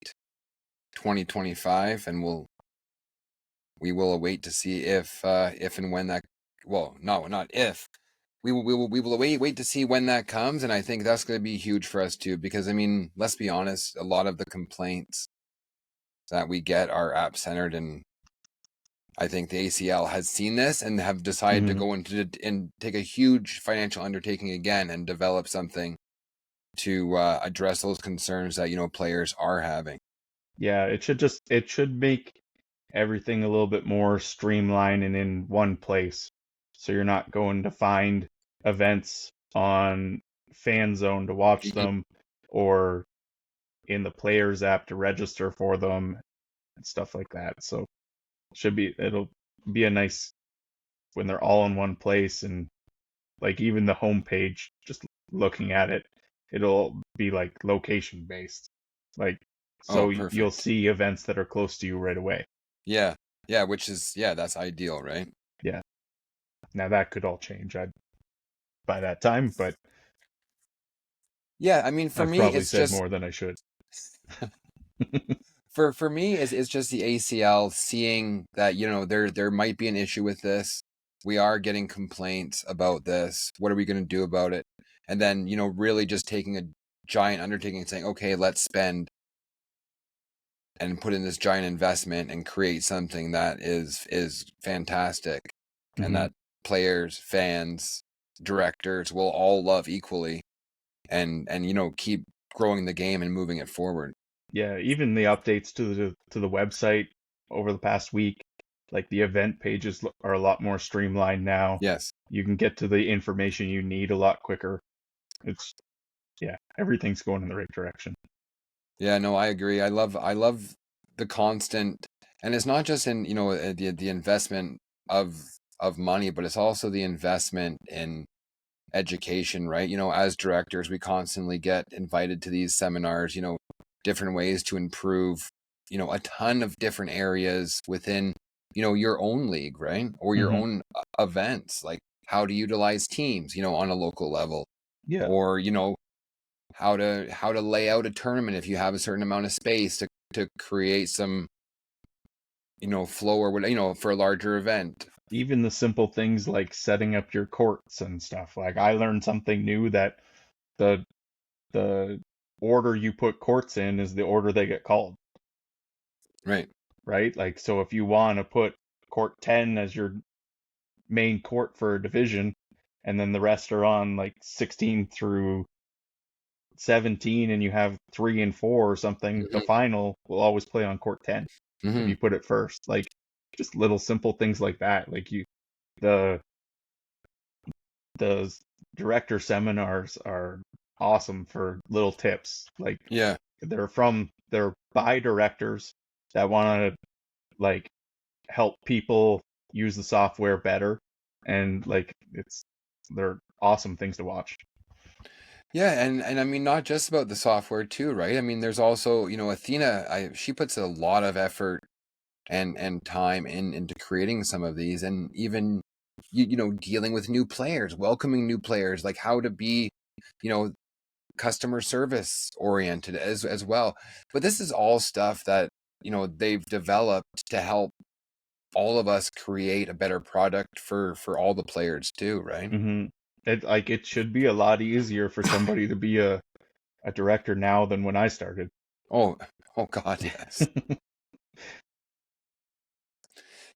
2025, and we will await to see if and when that. Well, no, not if. We will wait to see when that comes, and I think that's going to be huge for us too. Because I mean, let's be honest, a lot of the complaints that we get are app centered, and I think the ACL has seen this and have decided to go into and take a huge financial undertaking again and develop something to address those concerns that players are having. Yeah, it should make everything a little bit more streamlined and in one place, so you're not going to find events on Fan Zone to watch them, or in the players app to register for them and stuff like that. So it'll be a nice when they're all in one place, and like even the homepage, just looking at it, it'll be like location based. Like so you'll see events that are close to you right away. Yeah, which is that's ideal, right? Yeah. Now that could all change by that time, but yeah, I mean, for I've me, probably it's said just more than I should. for me, it's just the ACL seeing that there might be an issue with this. We are getting complaints about this. What are we going to do about it? And then really just taking a giant undertaking and saying, okay, let's spend and put in this giant investment and create something that is fantastic, and that players, fans, directors will all love equally, and keep growing the game and moving it forward. Yeah, even the updates to the website over the past week, like the event pages are a lot more streamlined now. Yes. You can get to the information you need a lot quicker. Everything's going in the right direction. Yeah, no, I agree. I love the constant, and it's not just in the investment of money, but it's also the investment in education, right? As directors, we constantly get invited to these seminars, different ways to improve a ton of different areas within, your own league, right? Or your own events, like how to utilize teams, on a local level. Yeah. Or, how to lay out a tournament if you have a certain amount of space to create some, flow or whatever, for a larger event. Even the simple things like setting up your courts and stuff. Like I learned something new, that the order you put courts in is the order they get called. Right. Right? Like, so if you want to put court 10 as your main court for a division, and then the rest are on like 16 through 17, and you have 3 and 4 or something, the final will always play on court 10 if you put it first. Like, just little simple things like that. Like the director seminars are awesome for little tips. Like, Yeah. they're by directors that want to like help people use the software better, and like they're awesome things to watch. Yeah, and I mean, not just about the software too, right? I mean, there's also, Athena, she puts a lot of effort and time into creating some of these, and even dealing with new players, welcoming new players, like how to be, customer service oriented as well. But this is all stuff that, they've developed to help all of us create a better product for all the players too, right? It should be a lot easier for somebody to be a director now than when I started. Oh God, yes.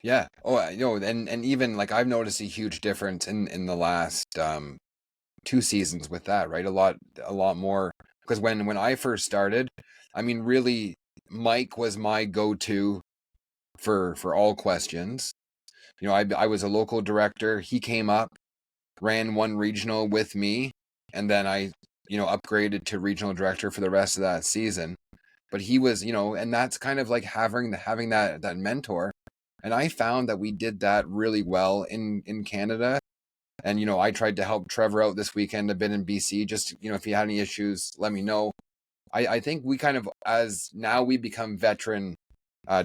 Yeah. Oh, and even like I've noticed a huge difference in the last 2 seasons with that, right? A lot more, because when I first started, I mean, really, Mike was my go-to for all questions. I was a local director. He came up, ran one regional with me, and then I, upgraded to regional director for the rest of that season. But he was, and that's kind of like having that mentor. And I found that we did that really well in Canada. And, I tried to help Trevor out this weekend a bit in BC. Just, if he had any issues, let me know. I think we kind of, as now we become veteran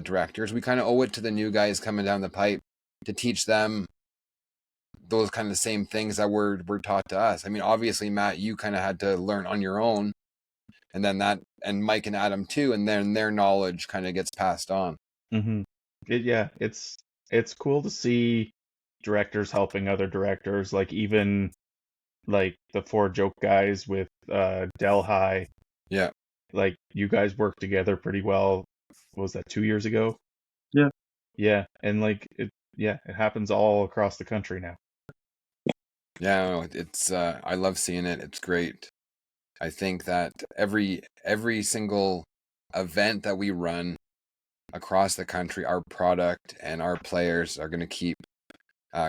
directors, we kind of owe it to the new guys coming down the pipe to teach them those kind of same things that were taught to us. I mean, obviously, Matt, you kind of had to learn on your own, and then and Mike and Adam too, and then their knowledge kind of gets passed on. It's cool to see directors helping other directors, like even like the 4 Joke guys with Delhi. Yeah. Like, you guys worked together pretty well. What was that, 2 years ago? Yeah. Yeah, and like it happens all across the country now. Yeah, it's I love seeing it. It's great. I think that every single event that we run across the country, our product and our players are going to keep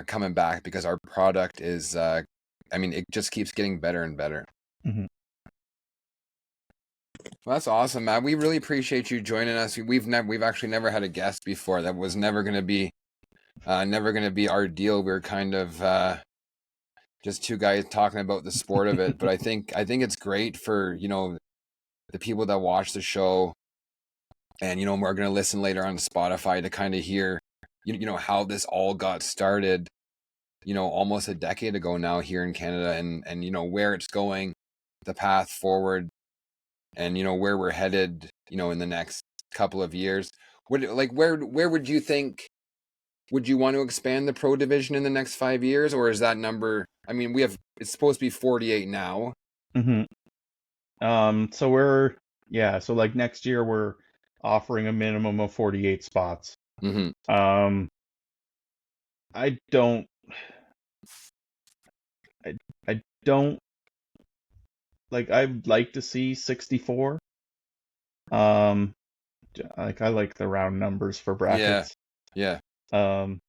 coming back, because our product is, it just keeps getting better and better. Well, that's awesome, Matt. We really appreciate you joining us. We've actually never had a guest before. That was never going to be our deal. We were kind of just 2 guys talking about the sport of it. But I think it's great for, the people that watch the show, and, we're going to listen later on to Spotify to kind of hear, how this all got started, almost a decade ago now here in Canada, and where it's going, the path forward, and, where we're headed, in the next couple of years. Where would you think, would you want to expand the pro division in the next 5 years, or is that number, I mean, it's supposed to be 48 now. So like next year we're offering a minimum of 48 spots. I don't like, I'd like to see 64. Like, I like the round numbers for brackets. Yeah. But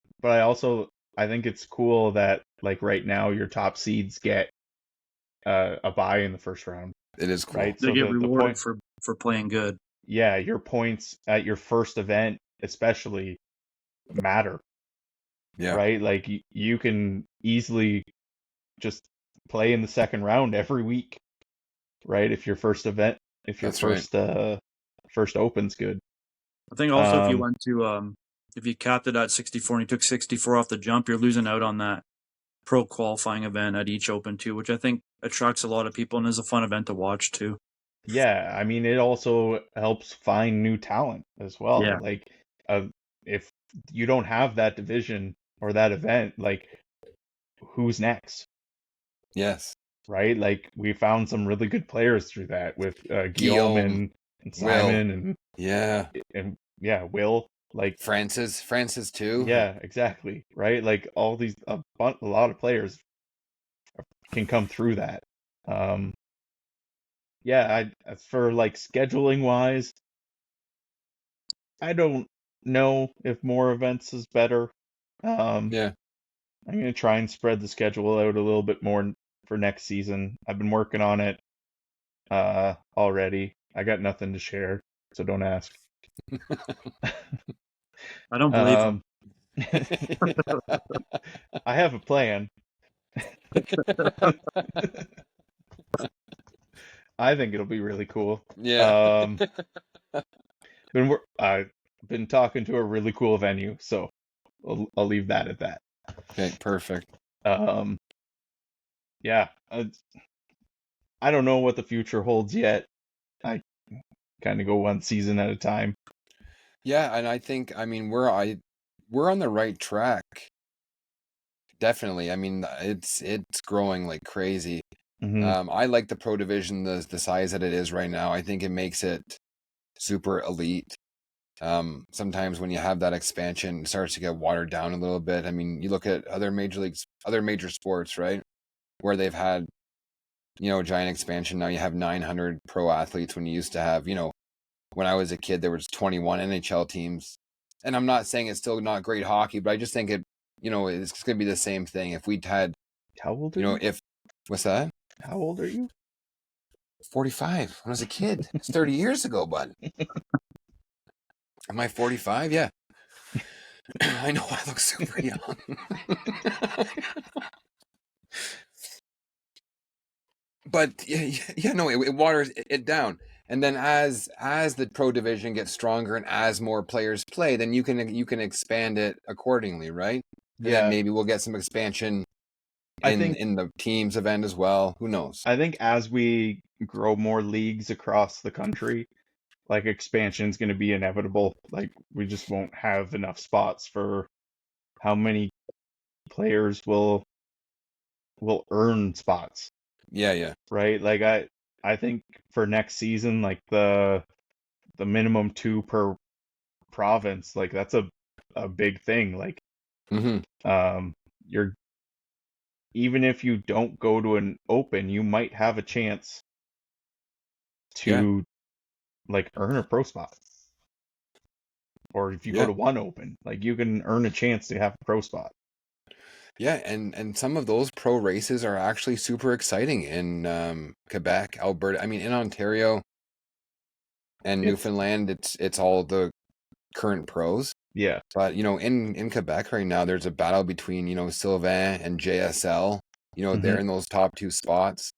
I think it's cool that, like, right now your top seeds get a bye in the first round. It is cool. Right? They get rewarded for playing good. Yeah, your points at your first event especially matter. Yeah. Right? Like, you can easily just play in the second round every week. Right? If your first open's good. I think also if you went to if you capped it at 64 and you took 64 off the jump, you're losing out on that pro qualifying event at each Open too, which I think attracts a lot of people and is a fun event to watch too. Yeah, I mean, it also helps find new talent as well. Yeah. Like, if you don't have that division or that event, like, who's next? Yes. Right? Like, we found some really good players through that with Guillaume Guillaume, and Will. Simon and yeah, Will. Like, Francis too. yeah, exactly. Right? Like, all these a lot of players can come through that. Yeah, as for like scheduling wise, I don't know if more events is better. Yeah. I'm gonna try and spread the schedule out a little bit more for next season. I've been working on it already. I got nothing to share, so don't ask. I don't believe him. I have a plan. I think it'll be really cool. Yeah. I've been talking to a really cool venue, so I'll leave that at that. Okay, perfect. Yeah, I don't know what the future holds yet. I kind of go one season at a time. Yeah, and I think, I mean, we're on the right track. Definitely. I mean, it's growing like crazy. I like the pro division, the size that it is right now. I think it makes it super elite. Sometimes when you have that expansion, it starts to get watered down a little bit. I mean, you look at other major sports, right? Where they've had, giant expansion. Now you have 900 pro athletes when you used to have, when I was a kid, there was 21 NHL teams. And I'm not saying it's still not great hockey, but I just think it's going to be the same thing. If we'd had, how old are you? What's that? How old are you? 45. When I was a kid. It's 30 years ago, bud. Am I 45? Yeah. I know I look super young. But yeah, no, it waters it down. And then as the pro division gets stronger and as more players play, then you can expand it accordingly, right? And Yeah. then maybe we'll get some expansion in the teams event as well. Who knows? I think as we grow more leagues across the country, like expansion is going to be inevitable. Like we just won't have enough spots for how many players will earn spots. Yeah. Right? Like I think for next season, like the minimum 2 per province, like that's a big thing. Like you're even if you don't go to an open, you might have a chance to like earn a pro spot. Or if you go to one open, like you can earn a chance to have a pro spot. Yeah, and some of those pro races are actually super exciting in Quebec, Alberta. I mean, in Ontario and Newfoundland, it's all the current pros. Yeah. But in Quebec right now, there's a battle between Sylvain and JSL. They're in those top 2 spots.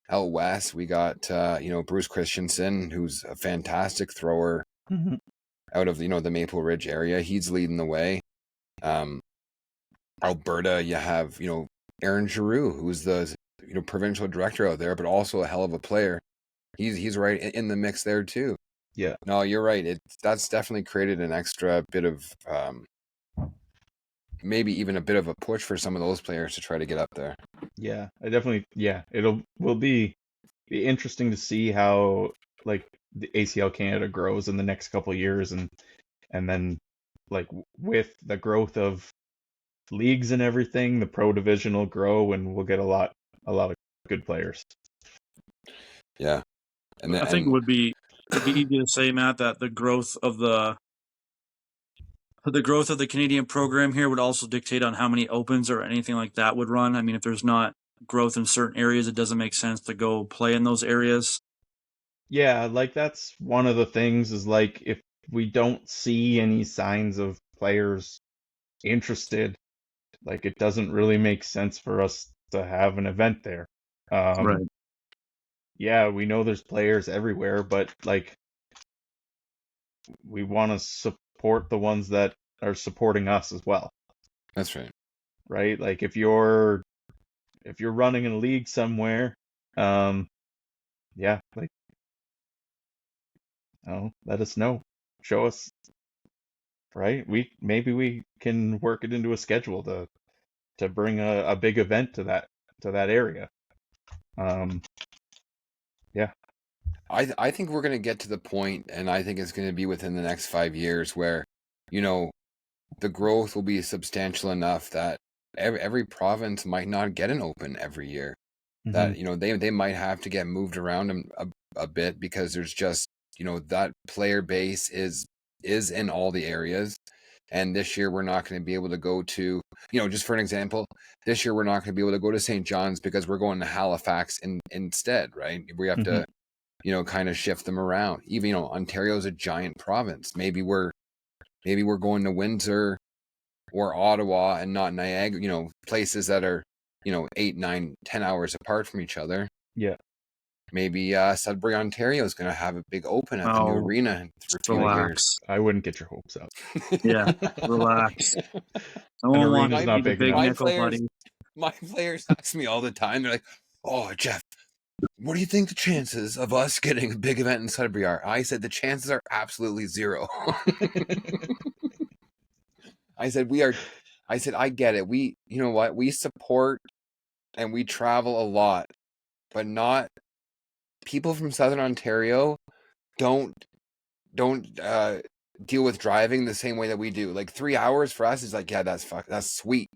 Out west, we got Bruce Christensen, who's a fantastic thrower out of the Maple Ridge area. He's leading the way. Alberta, you have Aaron Giroux, who's the provincial director out there, but also a hell of a player. He's right in the mix there too. Yeah. No, you're right. That's definitely created an extra bit of maybe even a bit of a push for some of those players to try to get up there. Yeah, will be interesting to see how like the ACL Canada grows in the next couple of years, and then like with the growth of leagues and everything, the pro division will grow and we'll get a lot of good players. Yeah. I think it would be easy to say, Matt, that the growth of the Canadian program here would also dictate on how many opens or anything like that would run. I mean, if there's not growth in certain areas, it doesn't make sense to go play in those areas. Yeah, like that's one of the things is like if we don't see any signs of players interested, like it doesn't really make sense for us to have an event there. Right. Yeah, we know there's players everywhere, but like we want to support the ones that are supporting us as well, That's right. right? Like if you're running in a league somewhere, yeah, like, oh, let us know, show us, right? Maybe we can work it into a schedule to bring a big event to that area. Yeah. I think we're going to get to the point, and I think it's going to be within the next 5 years where, you know, the growth will be substantial enough that every province might not get an open every year. That, you know, they might have to get moved around a bit because there's just, you know, that player base is in all the areas. And this year we're not going to be able to go to, you know, just for an example, this year we're not going to be able to go to St. John's because we're going to Halifax instead, right? We have to, you know, kind of shift them around. Even, you know, Ontario's a giant province. Maybe we're going to Windsor or Ottawa and not Niagara, you know, places that are, you know, 8, 9, 10 hours apart from each other. Yeah. Maybe Sudbury, Ontario is going to have a big open at the new arena for a few years. I wouldn't get your hopes up. Yeah, relax. No An one wants arena's to not be the big big enough. nickel, buddy. My players ask me all the time. They're like, "Oh, Geoff, what do you think the chances of us getting a big event in Sudbury are?" I said the chances are absolutely zero. I said I get it. You know what? We support and we travel a lot, but not people from Southern Ontario don't deal with driving the same way that we do. Like 3 hours for us is like, yeah, that's sweet.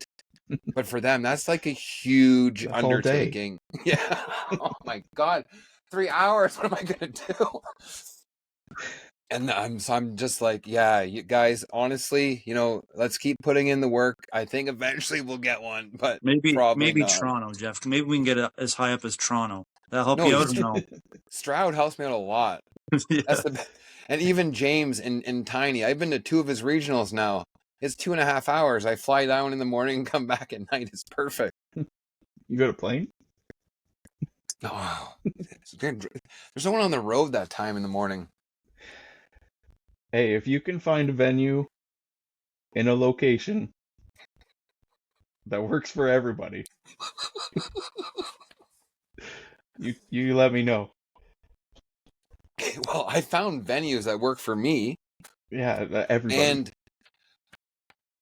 But for them, that's like a huge That's all day. undertaking. Yeah. Oh my God. 3 hours. What am I gonna do? And I'm just like, yeah, you guys, honestly, you know, let's keep putting in the work. I think eventually we'll get one, but probably not. Toronto, Geoff. Maybe we can get as high up as Toronto. That'll help you out or no? Stroud helps me out a lot. Yeah. That's and even James in Tiny. I've been to 2 of his regionals now. It's 2.5 hours. I fly down in the morning and come back at night. It's perfect. You go to Pleil? Oh, there's no one on the road that time in the morning. Hey, if you can find a venue in a location that works for everybody, you let me know. Well, I found venues that work for me. Yeah, everybody.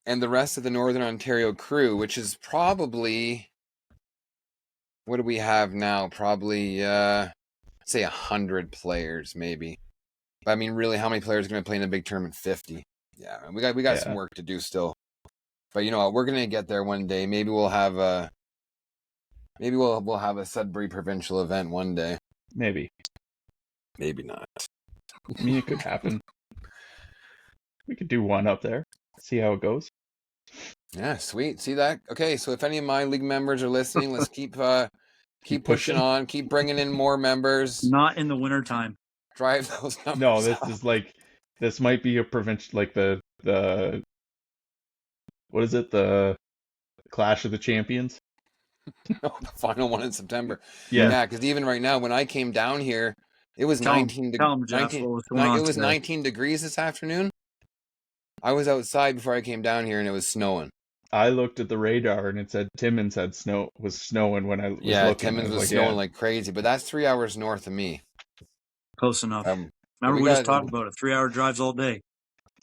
And the rest of the Northern Ontario crew, which is probably, what do we have now? Probably say 100 players, maybe. But I mean, really, how many players are going to play in a big tournament? 50. Yeah, we got some work to do still. But you know what? We're going to get there one day. Maybe we'll have a Sudbury provincial event one day. Maybe not. I mean, it could happen. We could do one up there. See how it goes. Yeah, sweet. See that? Okay, so if any of my league members are listening, let's keep pushing on, keep bringing in more members. Not in the wintertime. Drive those numbers. No, this might be a provincial, like the what is it? The Clash of the Champions? No, the final one in September. Yeah, because even right now, when I came down here, it was 19 degrees this afternoon. I was outside before I came down here, and it was snowing. I looked at the radar, and it said Timmins was snowing when I was looking. Yeah, Timmins was snowing like crazy, but that's 3 hours north of me. Close enough. Remember, we just talked about it. 3-hour drives all day.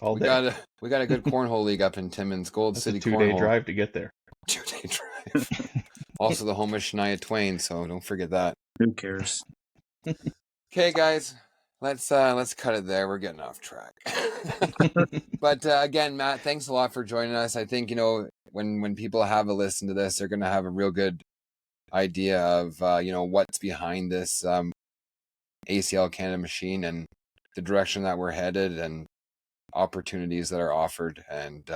We got a good cornhole league up in Timmins, Gold City Cornhole. 2-day drive to get there. 2-day drive. Also the home of Shania Twain, so don't forget that. Who cares? Okay, guys, let's cut it there. We're getting off track. But again, Matt, thanks a lot for joining us. I think, you know, when people have a listen to this, they're going to have a real good idea of you know, what's behind this ACL Canada machine and the direction that we're headed and opportunities that are offered, and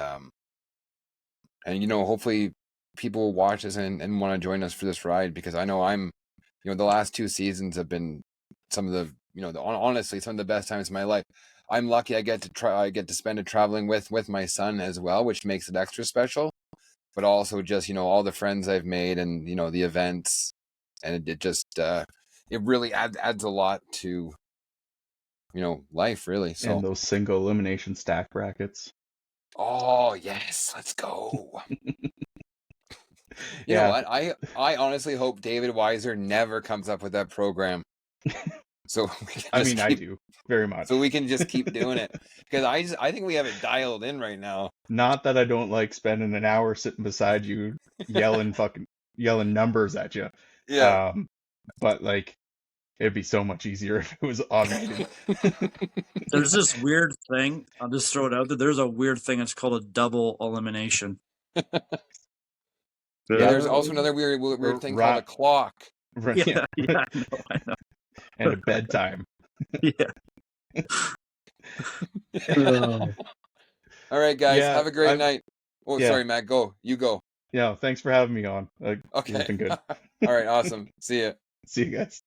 you know, hopefully people will watch us and want to join us for this ride, because I know you know, the last 2 seasons have been some of the, you know, honestly some of the best times of my life. I'm lucky I get to spend it traveling with my son as well, which makes it extra special, but also just, you know, all the friends I've made and, you know, the events, and it just it really adds a lot to life really. So And those single elimination stack brackets. oh yes, let's go. You know Yeah. what? I honestly hope David Weiser never comes up with that program. So we can I just mean, I do very much. So we can just keep doing it because I think we have it dialed in right now. Not that I don't like spending an hour sitting beside you yelling numbers at you. Yeah. But like it'd be so much easier if it was automated. There's this weird thing. I'll just throw it out there. There's a weird thing. It's called a double elimination. Yeah, there's also another weird thing called a clock. Right, Yeah, I know. And a bedtime. Yeah. All right, guys. Yeah, have a great night. Oh, yeah. sorry, Matt. Go. You go. Yeah, thanks for having me on. Okay. It's been good. All right, awesome. See ya. See you guys.